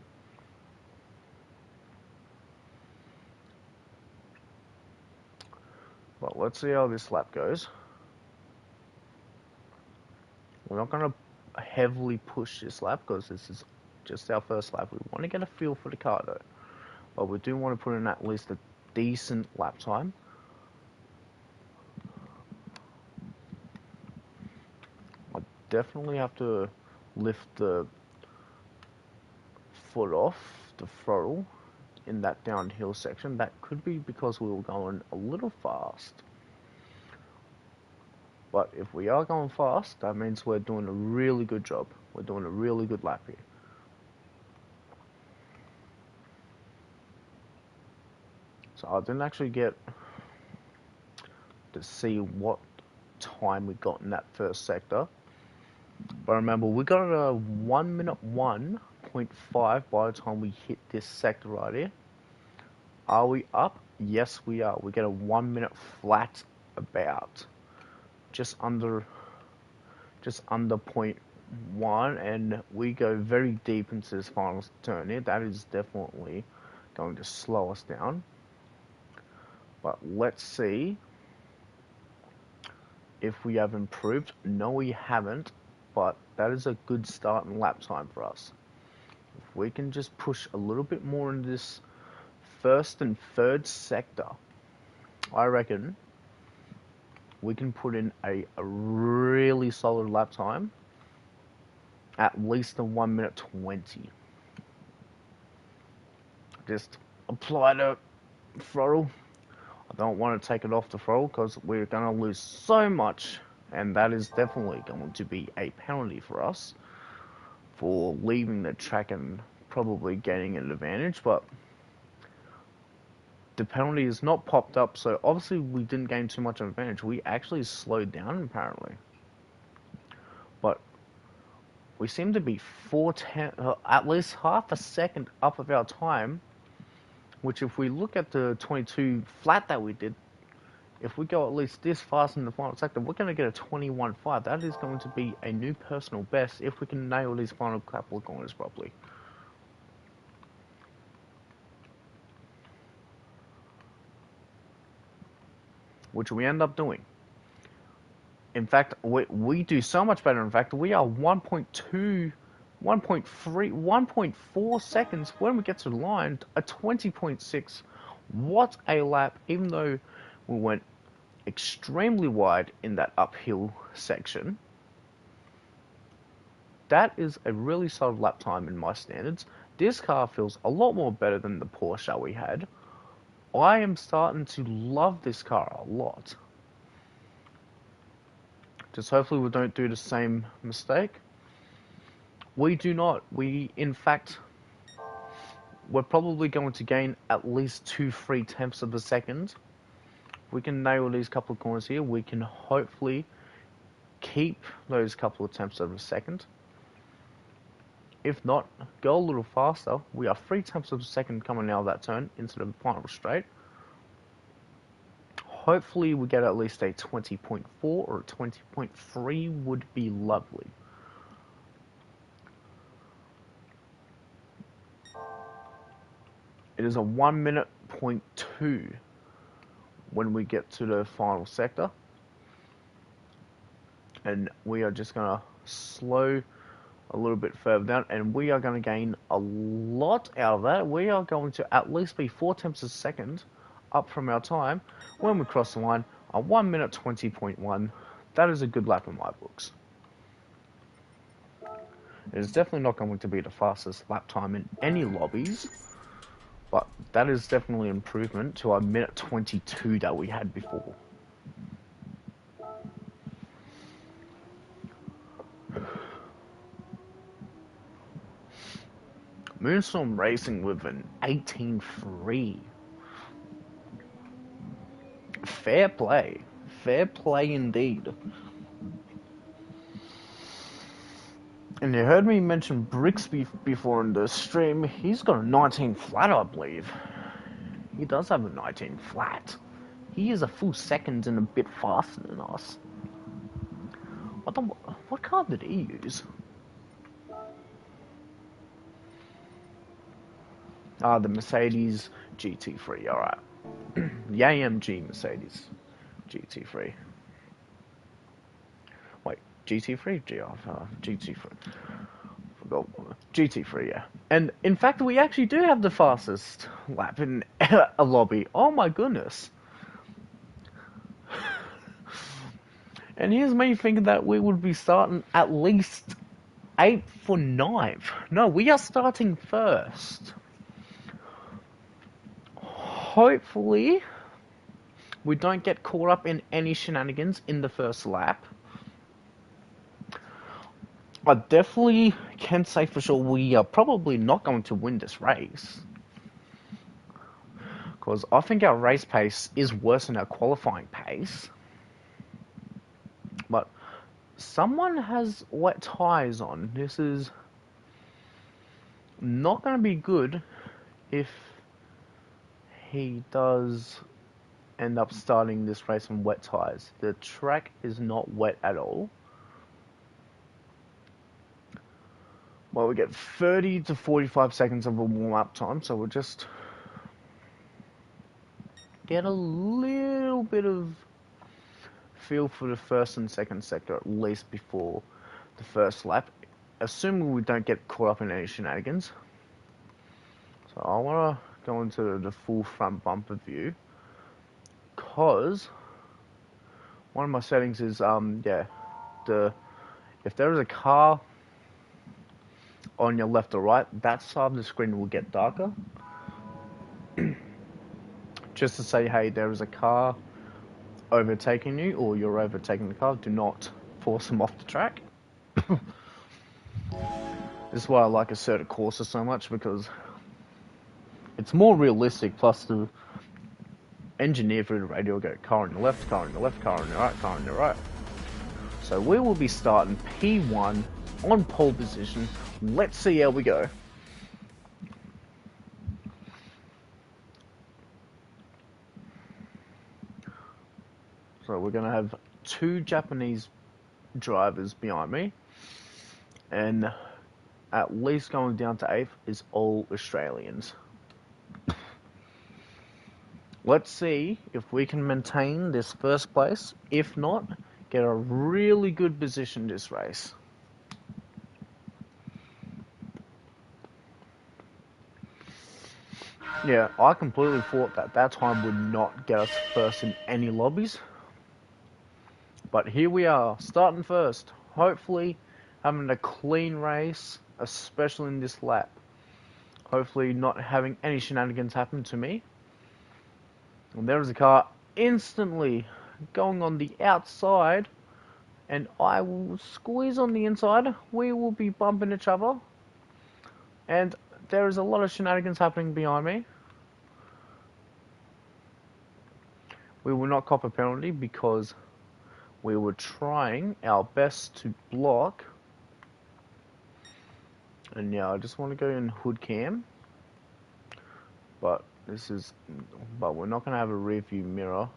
Well, let's see how this lap goes. We're not going to heavily push this lap because this is just our first lap. We want to get a feel for the car though. But we do want to put in at least a decent lap time. I definitely have to lift the foot off the throttle in that downhill section. That could be because we were going a little fast. But if we are going fast, that means we're doing a really good job. We're doing a really good lap here. So I didn't actually get to see what time we got in that first sector. But remember, we got a 1 minute 1.5 by the time we hit this sector right here. Are we up? Yes, we are. We get a 1 minute flat about. Just under 0.1, and we go very deep into this final turn here. That is definitely going to slow us down. But let's see if we have improved. No, we haven't, but that is a good start in lap time for us. If we can just push a little bit more in this first and third sector, I reckon we can put in a really solid lap time, at least a 1 minute 20. Just apply the throttle. I don't want to take it off the throttle because we're going to lose so much, and that is definitely going to be a penalty for us for leaving the track and probably gaining an advantage. But the penalty is not popped up, so obviously we didn't gain too much of an advantage. We actually slowed down apparently, but we seem to be at least half a second up of our time, which if we look at the 22 flat that we did, if we go at least this fast in the final sector, we're going to get a 21.5. That is going to be a new personal best if we can nail these final couple of corners properly. Which we end up doing. In fact, we do so much better. In fact, we are 1.2, 1.3, 1.4 seconds when we get to the line, a 20.6. What a lap, even though we went extremely wide in that uphill section. That is a really solid lap time in my standards. This car feels a lot more better than the Porsche we had. I am starting to love this car a lot. Just hopefully we don't do the same mistake. We do not. In fact, we're probably going to gain at least 2-3 tenths of a second. If we can nail these couple of corners here, we can hopefully keep those couple of tenths of a second. If not, go a little faster. We are 3 tenths of a second coming out of that turn into the final straight. Hopefully we get at least a 20.4 or a 20.3 would be lovely. It is a 1:02 when we get to the final sector. And we are just going to slow a little bit further down, and we are going to gain a lot out of that. We are going to at least be 4 tenths a second up from our time when we cross the line, a 1:20.1. That is a good lap in my books. It is definitely not going to be the fastest lap time in any lobbies, but that is definitely an improvement to our 1:22 that we had before. Moonstorm Racing with an 18.3. Fair play. Fair play indeed. And you heard me mention Brixby before in the stream. He's got a 19 flat, I believe. He does have a 19 flat. He is a full second and a bit faster than us. What car did he use? The Mercedes GT3, alright. The AMG Mercedes GT3. Wait, GT3? GT3. Forgot. GT3, yeah. And in fact, we actually do have the fastest lap in a lobby. Oh my goodness. And here's me thinking that we would be starting at least 8th or 9th. No, we are starting first. Hopefully, we don't get caught up in any shenanigans in the first lap. I definitely can say for sure we are probably not going to win this race. Because I think our race pace is worse than our qualifying pace. But someone has wet tyres on. This is not going to be good if he does end up starting this race on wet tyres. The track is not wet at all. Well, we get 30 to 45 seconds of a warm-up time, so we'll just get a little bit of feel for the first and second sector at least before the first lap, assuming we don't get caught up in any shenanigans. So I want to go into the full front bumper view, because one of my settings is if there is a car on your left or right, that side of the screen will get darker. Just to say, hey, there is a car overtaking you, or you're overtaking the car. Do not force them off the track. This is why I like Assetto Corsa so much, because it's more realistic, plus the engineer through the radio go car on the left, car on the left, car on the right, car on the right. So we will be starting P1 on pole position. Let's see how we go. So we're going to have 2 Japanese drivers behind me, and at least going down to 8th is all Australians. Let's see if we can maintain this first place. If not, get a really good position this race. Yeah, I completely thought that time would not get us first in any lobbies. But here we are, starting first. Hopefully having a clean race, especially in this lap. Hopefully not having any shenanigans happen to me. And there is a car instantly going on the outside, and I will squeeze on the inside. We will be bumping each other, and there is a lot of shenanigans happening behind me. We will not cop a penalty because we were trying our best to block. And yeah, I just want to go in hood cam, but we're not going to have a rear view mirror.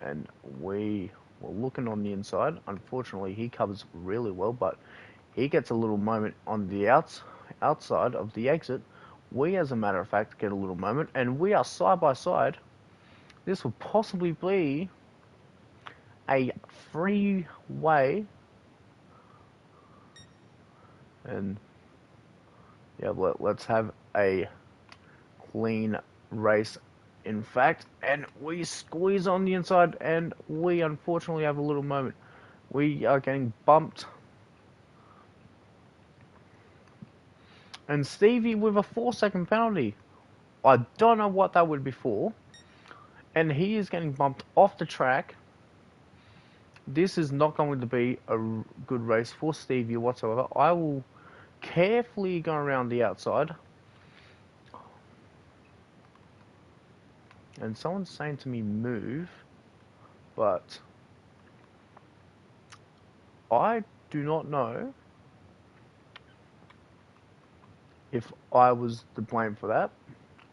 And we were looking on the inside. Unfortunately, he covers really well, but he gets a little moment on the outside of the exit. We, as a matter of fact, get a little moment, and we are side by side. This will possibly be a freeway, and yeah, let's have a clean race. In fact, and we squeeze on the inside, and we unfortunately have a little moment. We are getting bumped. And Stevie with a 4-second penalty. I don't know what that would be for. And he is getting bumped off the track. This is not going to be a good race for Stevie whatsoever. I will carefully go around the outside. And someone's saying to me, move. But I do not know if I was to blame for that.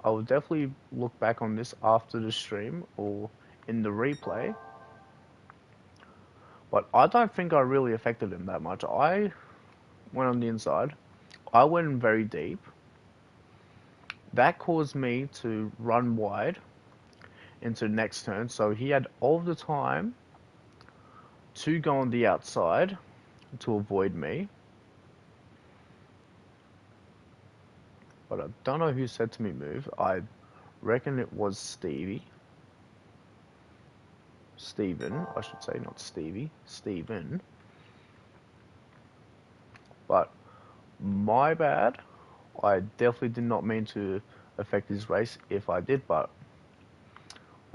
I will definitely look back on this after the stream or in the replay. But I don't think I really affected him that much. I went on the inside. I went in very deep. That caused me to run wide into the next turn. So he had all the time to go on the outside to avoid me. But I don't know who said to me move. I reckon it was Stevie. Steven, I should say, not Stevie. Steven. But my bad. I definitely did not mean to affect his race. If I did, but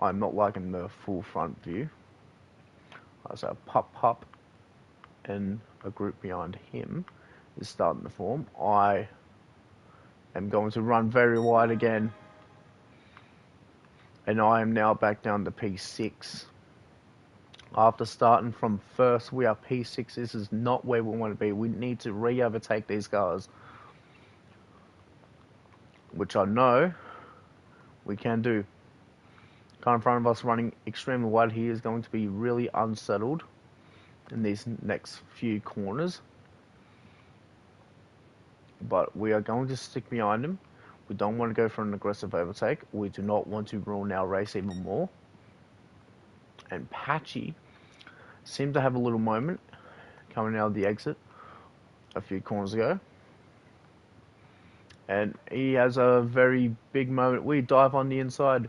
I'm not liking the full front view. So Pup and a group behind him is starting to form. I am going to run very wide again. And I am now back down to P6. After starting from first, we are P6. This is not where we want to be. We need to re-overtake these cars, which I know we can do. Car in front of us running extremely wide. He is going to be really unsettled in these next few corners. But we are going to stick behind him. We don't want to go for an aggressive overtake. We do not want to ruin our race even more. And Patchy seemed to have a little moment coming out of the exit a few corners ago. And he has a very big moment. We dive on the inside,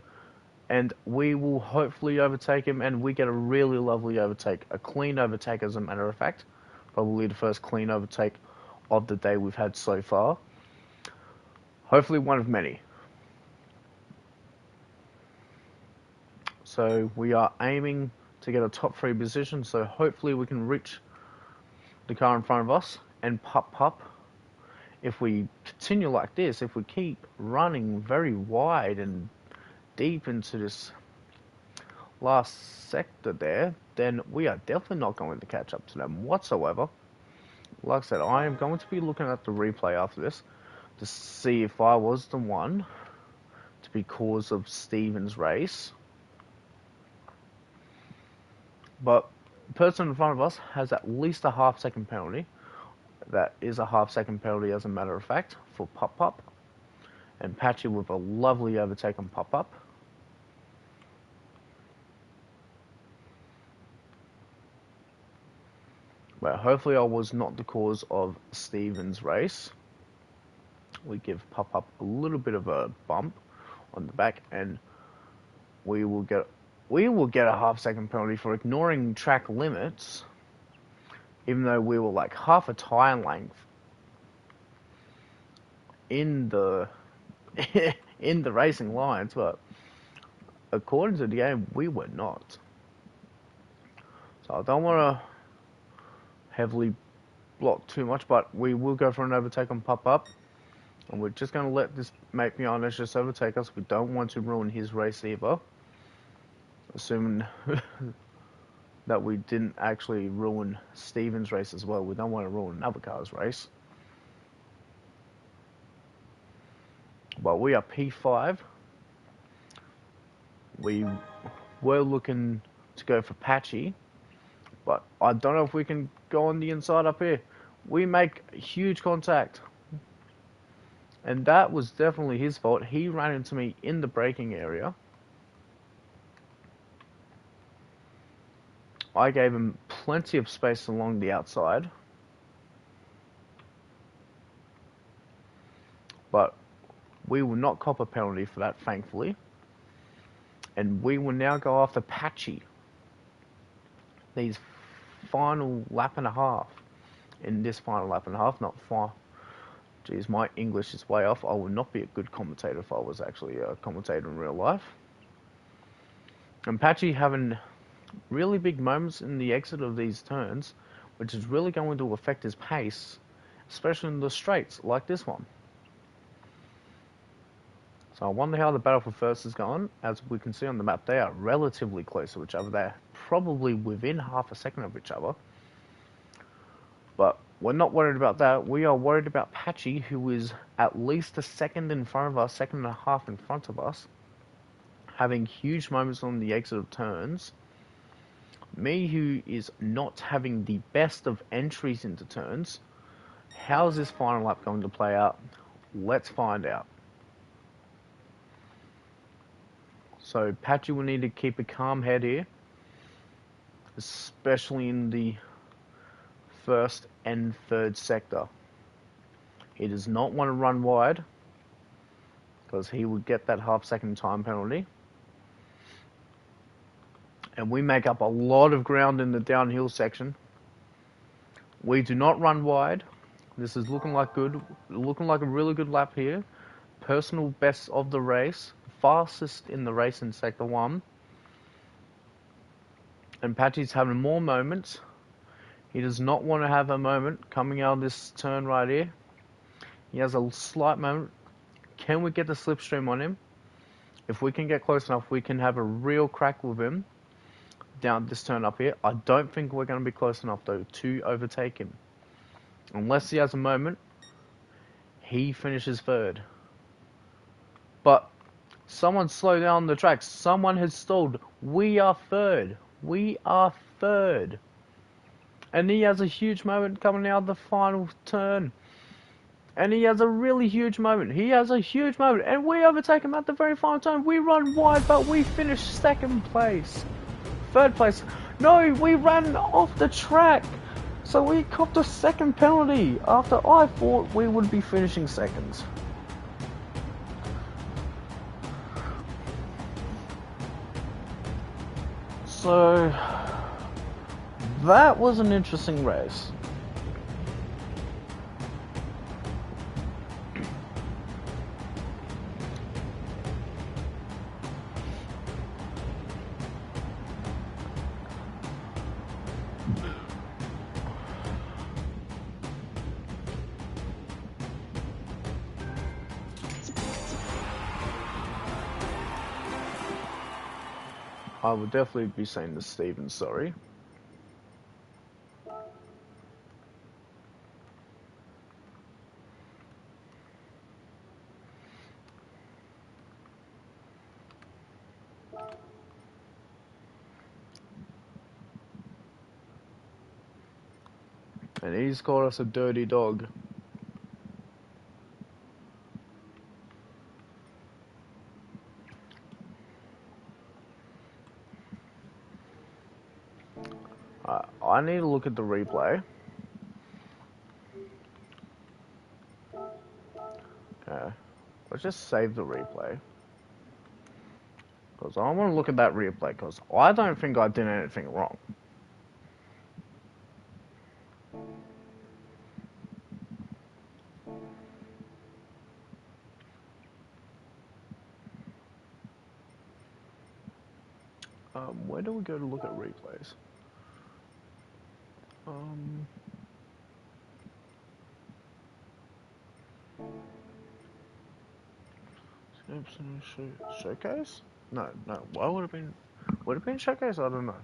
and we will hopefully overtake him, and we get a really lovely overtake. A clean overtake, as a matter of fact. Probably the first clean overtake of the day we've had so far. Hopefully one of many. So we are aiming to get a top 3 position, so hopefully we can reach the car in front of us and pup. If we continue like this, if we keep running very wide and deep into this last sector there, then we are definitely not going to catch up to them whatsoever. Like I said, I am going to be looking at the replay after this to see if I was the one to be cause of Steven's race. But the person in front of us has at least a half-second penalty. That is a half-second penalty, as a matter of fact, for Pop-Pop. And Patchy with a lovely overtake on Pop-Pop. But hopefully I was not the cause of Steven's race. We give Pop-Up a little bit of a bump on the back, and we will get a half-second penalty for ignoring track limits, even though we were like half a tyre length in the in the racing lines, but according to the game, we were not. So I don't want to heavily block too much, but we will go for an overtake on Pop-Up. And we're just going to let this mate be honest, just overtake us. We don't want to ruin his race either. Assuming that we didn't actually ruin Steven's race as well. We don't want to ruin another car's race. But we are P5. We were looking to go for Patchy. But I don't know if we can go on the inside up here. We make huge contact. And that was definitely his fault. He ran into me in the braking area. I gave him plenty of space along the outside. But we will not cop a penalty for that, thankfully. And we will now go after Patchy. These final lap and a half. In this final lap and a half, not far. Geez, my English is way off. I would not be a good commentator if I was actually a commentator in real life. And Patchy having really big moments in the exit of these turns, which is really going to affect his pace, especially in the straights like this one. So I wonder how the battle for first is going. As we can see on the map, they are relatively close to each other. They're probably within half a second of each other. But we're not worried about that. We are worried about Patchy, who is at least a second in front of us, second and a half in front of us, having huge moments on the exit of turns. Me, who is not having the best of entries into turns. How's this final lap going to play out? Let's find out. So Patchy will need to keep a calm head here, especially in the first and third sector. He does not want to run wide because he would get that half-second time penalty. And we make up a lot of ground in the downhill section. We do not run wide. This is looking like good, looking like a really good lap here. Personal best of the race, fastest in the race in sector 1. And Patchy's having more moments. He does not want to have a moment coming out of this turn right here. He has a slight moment. Can we get the slipstream on him? If we can get close enough, we can have a real crack with him down this turn up here. I don't think we're going to be close enough, though, to overtake him. Unless he has a moment, he finishes third. But someone slow down the track. Someone has stalled. We are third. We are third. And he has a huge moment coming out of the final turn. And he has a really huge moment. He has a huge moment. And we overtake him at the very final turn. We run wide, but we finish second place. Third place. No, we ran off the track. So we copped a second penalty after I thought we would be finishing seconds. So that was an interesting race. I would definitely be saying to Steven sorry. And he's called us a dirty dog. I need to look at the replay. Okay. Let's just save the replay. Because I want to look at that replay, because I don't think I did anything wrong. Where do we go to look at replays? Showcase? No. Why would it have been? Would it have been showcase? I don't know.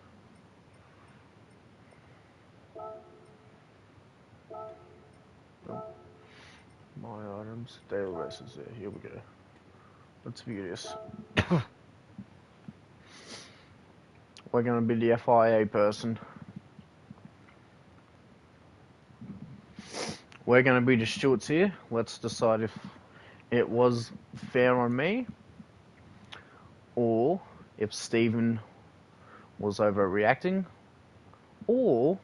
My items, daily races there. Here we go. Let's view this. We're gonna be the FIA person. We're gonna be the stewards here. Let's decide if it was fair on me, or if Steven was overreacting, or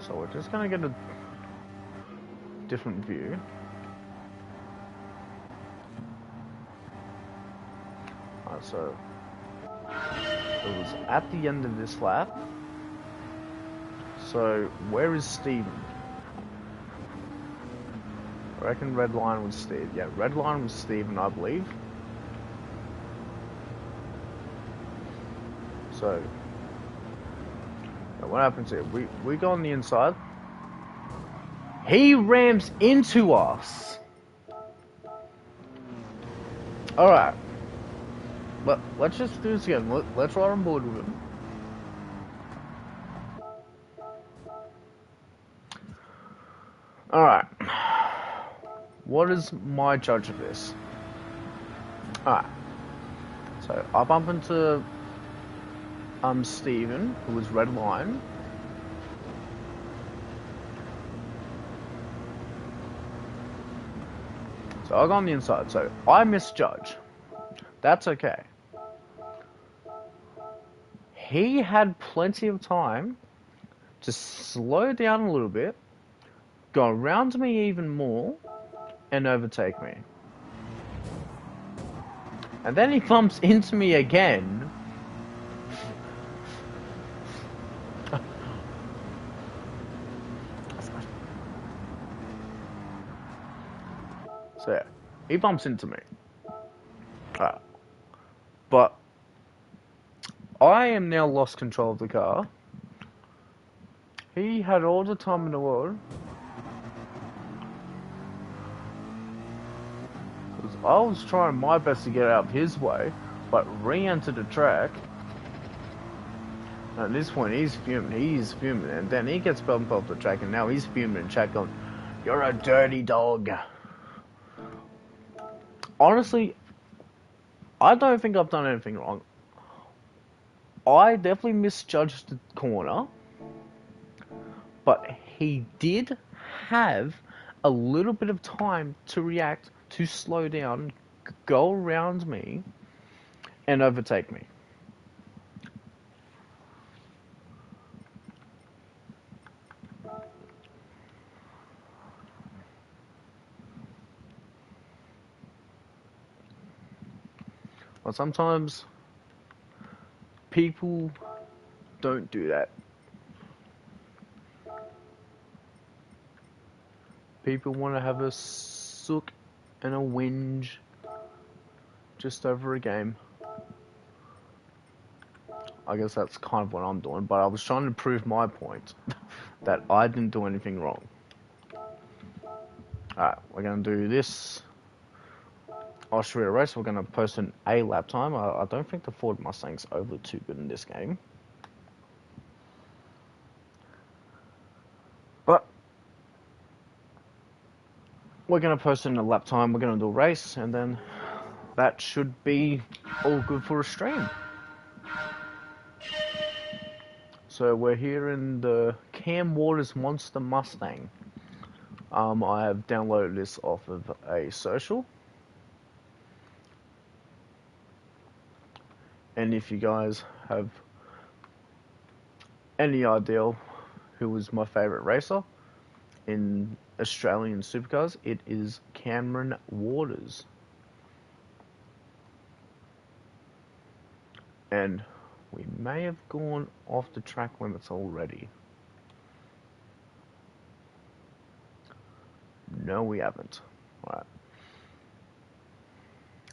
so we're just gonna get a different view. So it was at the end of this lap. So where is Steven? I reckon red line was Steve. Yeah, red line was Steven, I believe. So what happens here? We go on the inside. He rams into us. Alright. Let's just do this again. Let's ride on board with him. Alright. What is my judge of this? Alright. So I bump into Steven, who was red line. So I go on the inside. So I misjudge. That's okay. He had plenty of time to slow down a little bit, go around me even more, and overtake me. And then he bumps into me again. So yeah, he bumps into me. But I am now lost control of the car. He had all the time in the world. I was trying my best to get out of his way, but re-entered the track. And at this point, he's fuming, and then he gets bumped off the track, and now he's fuming and track going, "You're a dirty dog." Honestly, I don't think I've done anything wrong. I definitely misjudged the corner, but he did have a little bit of time to react, to slow down, go around me, and overtake me. But sometimes people don't do that. People want to have a sook and a whinge just over a game. I guess that's kind of what I'm doing, but I was trying to prove my point that I didn't do anything wrong. Alright, we're going to do this Austria race. We're going to post an A lap time. I don't think the Ford Mustang's overly too good in this game. But we're going to post in a lap time. We're going to do a race, and then that should be all good for a stream. So we're here in the Cam Waters Monster Mustang. I have downloaded this off of a social. And if you guys have any idea who was my favourite racer in Australian supercars, it is Cameron Waters. And we may have gone off the track limits already. No, we haven't. Right.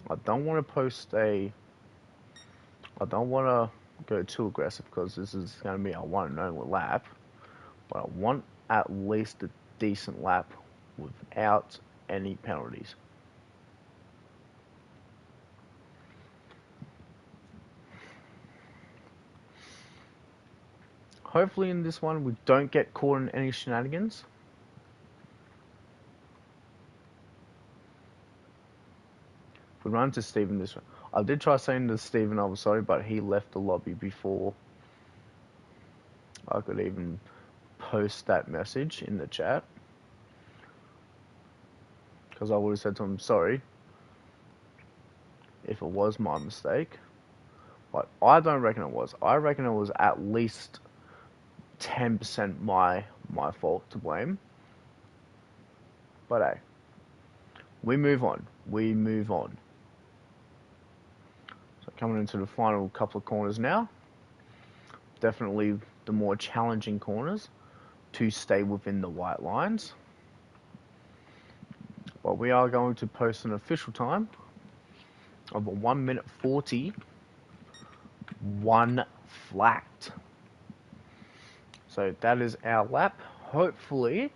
I don't want to go too aggressive because this is going to be our one and only lap. But I want at least a decent lap without any penalties. Hopefully in this one we don't get caught in any shenanigans. If we run to Stephen this one. I did try saying to Stephen I was sorry, but he left the lobby before I could even post that message in the chat. Because I would have said to him sorry if it was my mistake. But I don't reckon it was. I reckon it was at least 10% my fault to blame. But hey, we move on. We move on. So coming into the final couple of corners now. Definitely the more challenging corners to stay within the white lines. But we are going to post an official time of a 1 minute 40, 1 flat. So that is our lap. Hopefully,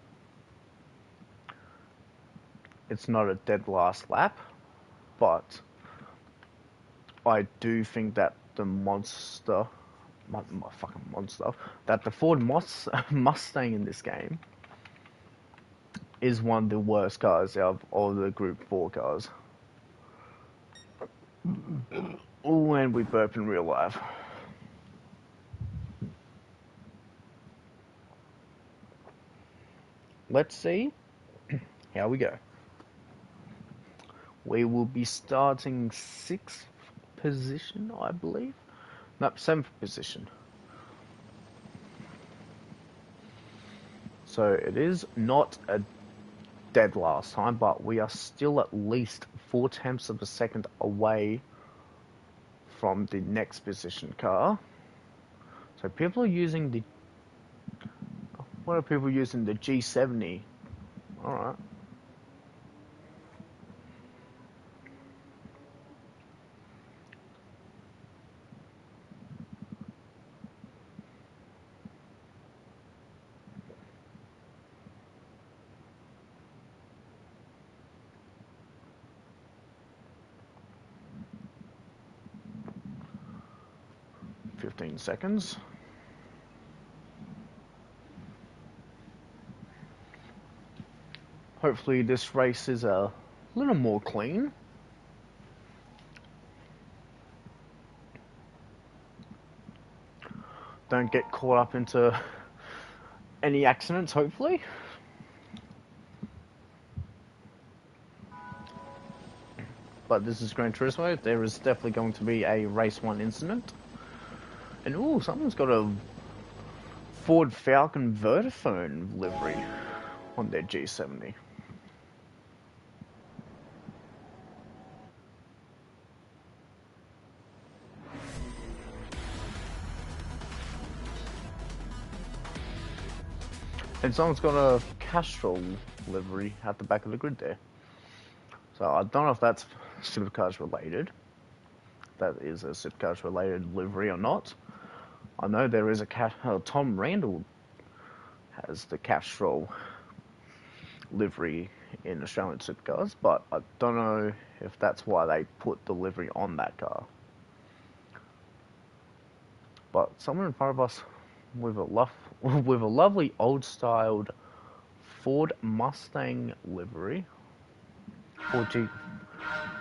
it's not a dead last lap, but I do think that the monster, my fucking monster, that the Ford Mustang in this game is one of the worst cars out of all the Group 4 cars. Oh, and we burp in real life. Let's see how we go. We will be starting 6th position, I believe. No, 7th position. So it is not a dead last time, but we are still at least 4/10 of a second away from the next position car. So people are using the... What are people using? The G70. Alright. $15 seconds. Hopefully this race is a little more clean. Don't get caught up into any accidents, hopefully. But this is Gran Turismo. There is definitely going to be a race 1 incident. And ooh, someone's got a Ford Falcon Vertiphone livery on their G70. And someone's got a Castrol livery at the back of the grid there. So I don't know if that's Supercars related. That is a Supercars related livery or not. I know there is a Tom Randall has the Castrol livery in Australian supercars, but I don't know if that's why they put the livery on that car. But someone in front of us with a with a lovely old-styled Ford Mustang livery, or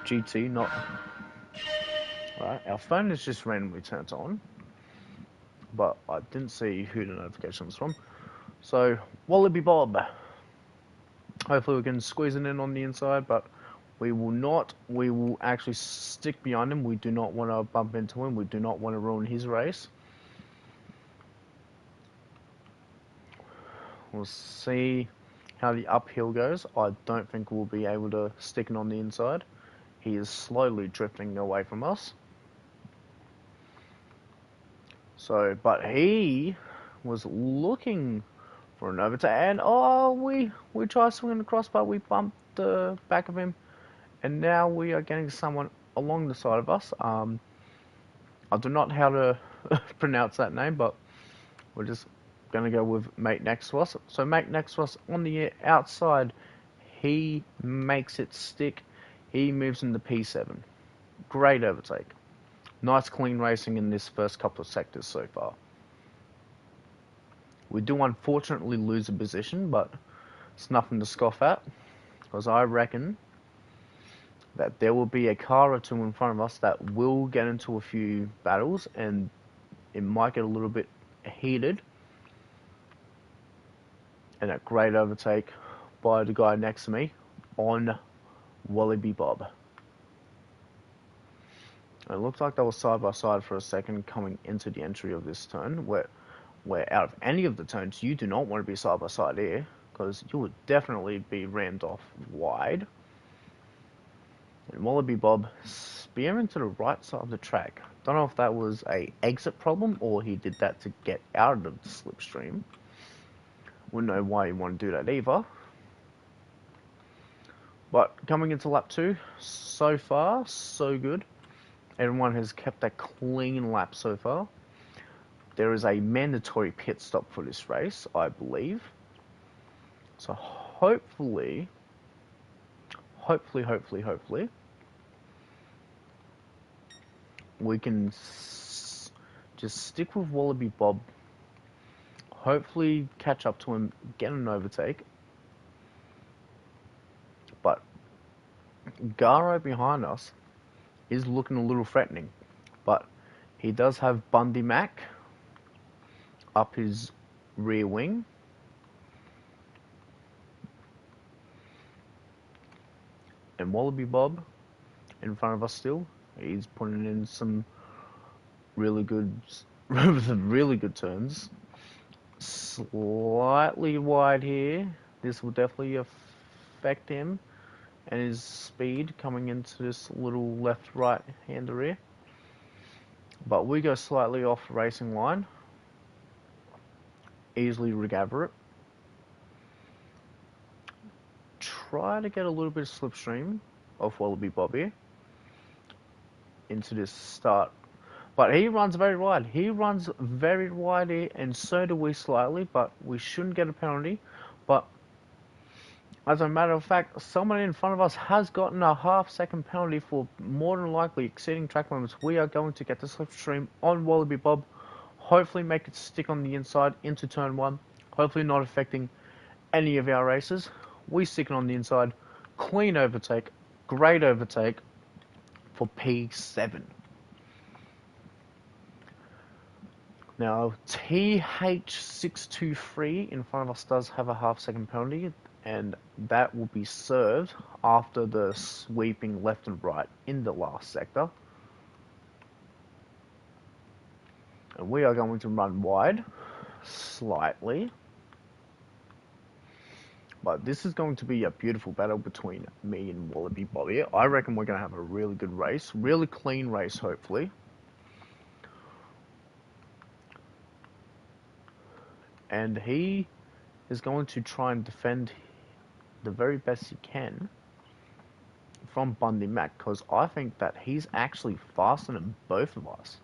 GT, not right. Our phone has just randomly turned on, but I didn't see who the notification was from. So Wallaby Bob. Hopefully we can squeeze it in on the inside, but we will not. We will actually stick behind him. We do not want to bump into him. We do not want to ruin his race. We'll see how the uphill goes. I don't think we'll be able to stick it on the inside. He is slowly drifting away from us. So, but he was looking for an overtake, and we tried swinging across, but we bumped the back of him, and now we are getting someone along the side of us. I do not know how to pronounce that name, but we're just going to go with mate next to us. So mate next to us on the outside, he makes it stick. He moves into P7. Great overtake. Nice clean racing in this first couple of sectors so far. We do unfortunately lose a position, but it's nothing to scoff at, because I reckon that there will be a car or two in front of us that will get into a few battles, and it might get a little bit heated. And a great overtake by the guy next to me on Wallaby Bob. It looks like they were side by side for a second coming into the entry of this turn, where out of any of the turns you do not want to be side by side here, because you would definitely be rammed off wide. And Wallaby Bob spearing to the right side of the track. Don't know if that was a exit problem or he did that to get out of the slipstream. Wouldn't know why you want to do that either. But coming into lap 2, so far, so good. Everyone has kept a clean lap so far. There is a mandatory pit stop for this race, I believe. So hopefully, we can just stick with Wallaby Bob. Hopefully catch up to him, get an overtake. But Garo behind us is looking a little threatening. But he does have Bundy Mac up his rear wing. And Wallaby Bob in front of us still. He's putting in some really good turns. Slightly wide here. This will definitely affect him and his speed coming into this little left-right hander here. But we go slightly off racing line. Easily recover it. Try to get a little bit of slipstream of Wallaby Bob here into this start. But he runs very wide. He runs very wide here, and so do we slightly, but we shouldn't get a penalty. But as a matter of fact, someone in front of us has gotten a half-second penalty for more than likely exceeding track limits. We are going to get the slipstream on Wallaby Bob. Hopefully make it stick on the inside into turn 1. Hopefully not affecting any of our races. We stick it on the inside. Clean overtake. Great overtake for P7. Now, TH623 in front of us does have a half-second penalty, and that will be served after the sweeping left and right in the last sector. And we are going to run wide, slightly. But this is going to be a beautiful battle between me and Wallaby Bobby. I reckon we're going to have a really good race, really clean race, hopefully. And he is going to try and defend the very best he can from Bundy Mac, because I think that he's actually faster than both of us.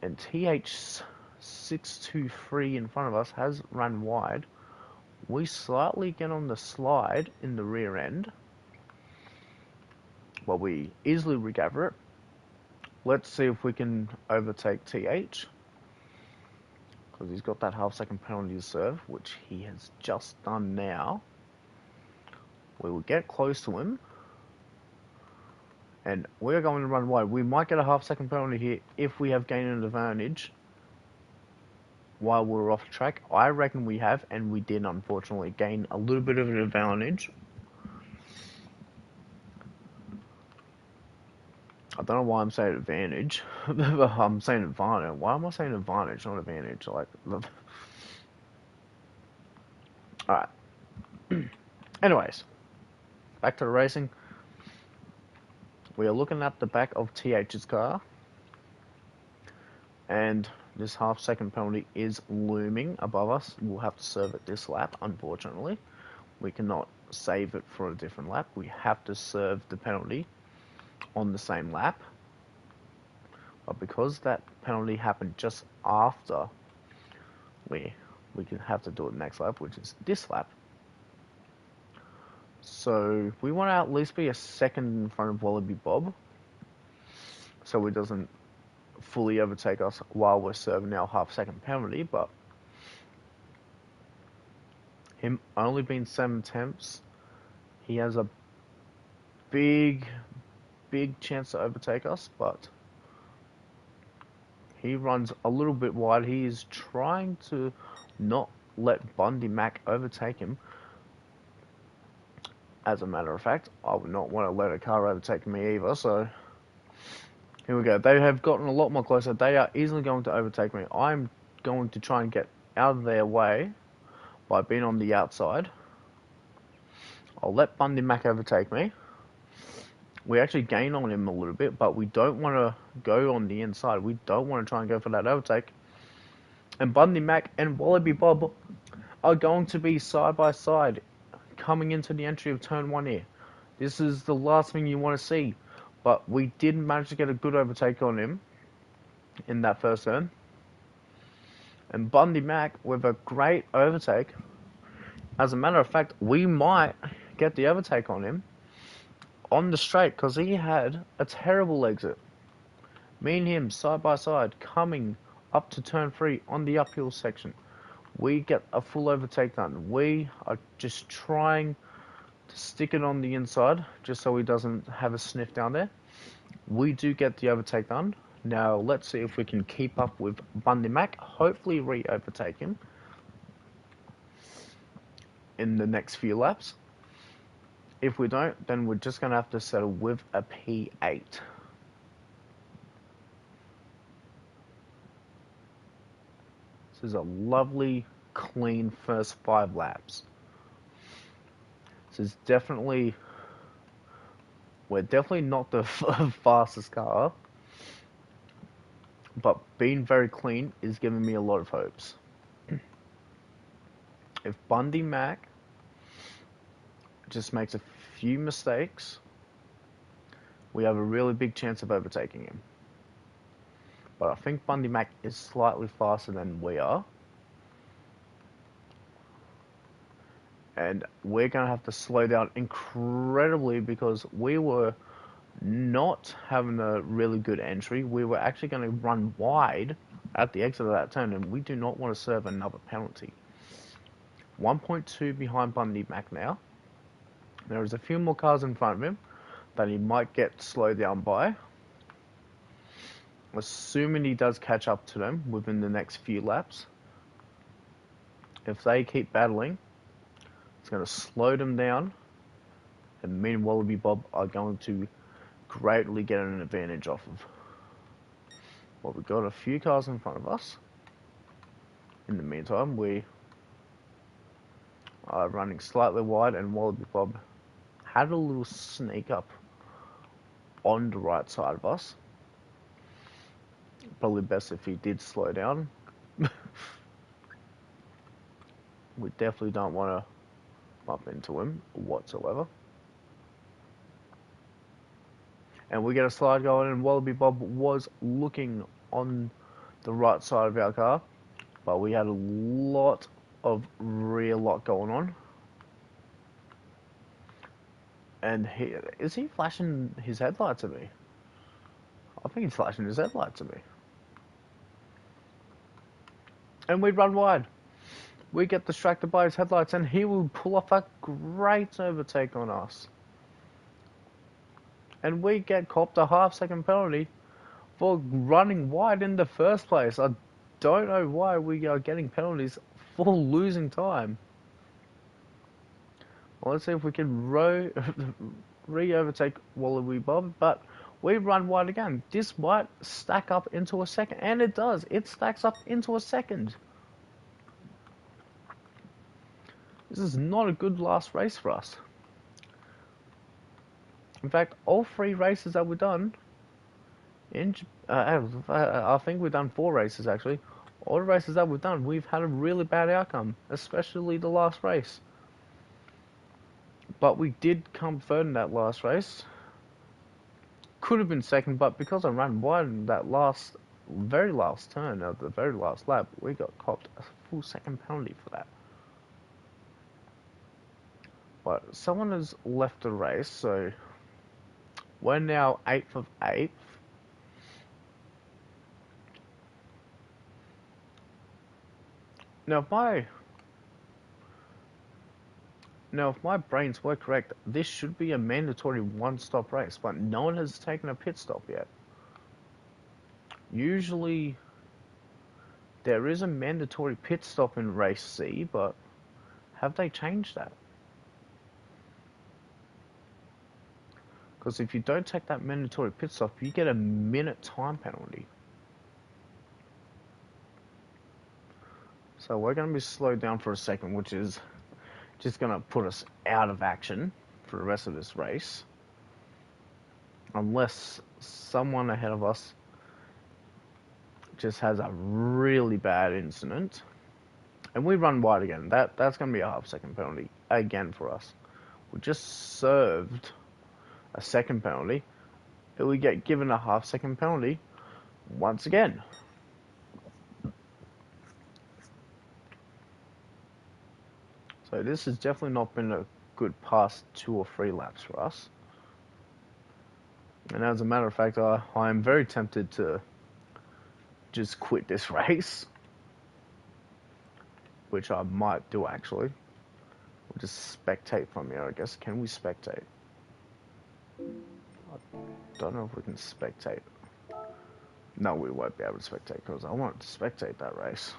And TH623 in front of us has run wide. We slightly get on the slide in the rear end. Well, we easily recover it. Let's see if we can overtake TH. Because he's got that half-second penalty to serve, which he has just done now. We will get close to him. And we're going to run wide. We might get a half-second penalty here if we have gained an advantage while we're off track. I reckon we have, and we did unfortunately gain a little bit of an advantage. I don't know why I'm saying advantage. I'm saying advantage. Why am I saying advantage, not advantage? Like, alright. Anyways, back to the racing. We are looking at the back of TH's car, and this half-second penalty is looming above us. We'll have to serve it this lap, unfortunately. We cannot save it for a different lap. We have to serve the penalty on the same lap. But because that penalty happened just after, we can have to do it next lap, which is this lap. So we want to at least be a second in front of Wallaby Bob, so he doesn't fully overtake us while we're serving our half-second penalty. But him only being 7 attempts, he has a big chance to overtake us, but he runs a little bit wide. He is trying to not let Bundy Mac overtake him. As a matter of fact, I would not want to let a car overtake me either, so here we go. They have gotten a lot more closer. They are easily going to overtake me. I'm going to try and get out of their way by being on the outside. I'll let Bundy Mac overtake me. We actually gain on him a little bit, but we don't want to go on the inside. We don't want to try and go for that overtake. And Bundy Mac and Wallaby Bob are going to be side by side coming into the entry of turn 1 here. This is the last thing you want to see. But we did manage to get a good overtake on him in that first turn. And Bundy Mac with a great overtake. As a matter of fact, we might get the overtake on him on the straight because he had a terrible exit. Me and him side by side coming up to turn 3 on the uphill section. We get a full overtake done. We are just trying to stick it on the inside just so he doesn't have a sniff down there. We do get the overtake done. Now let's see if we can keep up with Bundy Mac. Hopefully re-overtake him in the next few laps. If we don't, then we're just going to have to settle with a P8. This is a lovely, clean first 5 laps. This is definitely... We're definitely not the fastest car, but being very clean is giving me a lot of hopes. If Bundy Mac just makes a few mistakes, we have a really big chance of overtaking him. But I think Bundy Mac is slightly faster than we are. And we're going to have to slow down incredibly because we were not having a really good entry. We were actually going to run wide at the exit of that turn, and we do not want to serve another penalty. 1.2 behind Bundy Mac now. There is a few more cars in front of him that he might get slowed down by. Assuming he does catch up to them within the next few laps. If they keep battling, it's going to slow them down, and me and Wallaby Bob are going to greatly get an advantage off of. Well, we've got a few cars in front of us. In the meantime, we are running slightly wide, and Wallaby Bob had a little sneak up on the right side of us. Probably best if he did slow down. We definitely don't want to bump into him whatsoever. And we get a slide going, and Wallaby Bob was looking on the right side of our car, but we had a lot of real lot going on. And is he flashing his headlights at me? I think he's flashing his headlights at me. And we run wide. We get distracted by his headlights, and he will pull off a great overtake on us. And we get copped a half-second penalty for running wide in the first place. I don't know why we are getting penalties for losing time. Well, let's see if we can re-overtake Wallaby Bob, but we run wide again. This might stack up into a second, and it does. It stacks up into a second. This is not a good last race for us. In fact, all 3 races that we've done, I think we've done 4 races actually. All the races that we've done, we've had a really bad outcome, especially the last race. But we did come third in that last race. Could have been second, but because I ran wide in that very last turn of the very last lap, we got copped a full second penalty for that. But someone has left the race, so we're now 8th of 8th. Now if my brains were correct, this should be a mandatory one-stop race, but no one has taken a pit stop yet. Usually there is a mandatory pit stop in race C, but have they changed that? Because if you don't take that mandatory pit stop, you get a minute time penalty. So we're going to be slowed down for a second, which is just going to put us out of action for the rest of this race. Unless someone ahead of us just has a really bad incident. And we run wide again. That's going to be a half-second penalty again for us. We just served a second penalty, and we get given a half-second penalty once again. So this has definitely not been a good past 2 or 3 laps for us. And as a matter of fact, I am very tempted to just quit this race, which I might do actually. We'll just spectate from here, I guess. Can we spectate? I don't know if we can spectate. No, we won't be able to spectate because I want to spectate that race.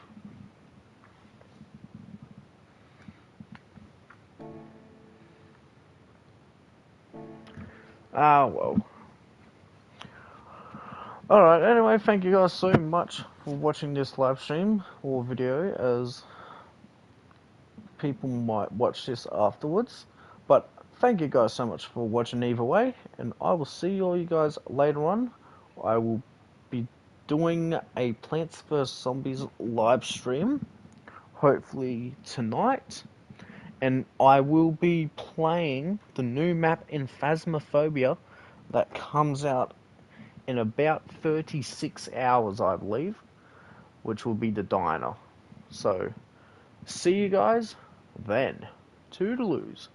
Ah, well. Alright, anyway, thank you guys so much for watching this live stream or video, as people might watch this afterwards. But thank you guys so much for watching either way, and I will see all you guys later on. I will be doing a Plants vs Zombies live stream, hopefully tonight, and I will be playing the new map in Phasmophobia that comes out in about 36 hours, I believe, which will be the diner. So, see you guys then. Toodaloos.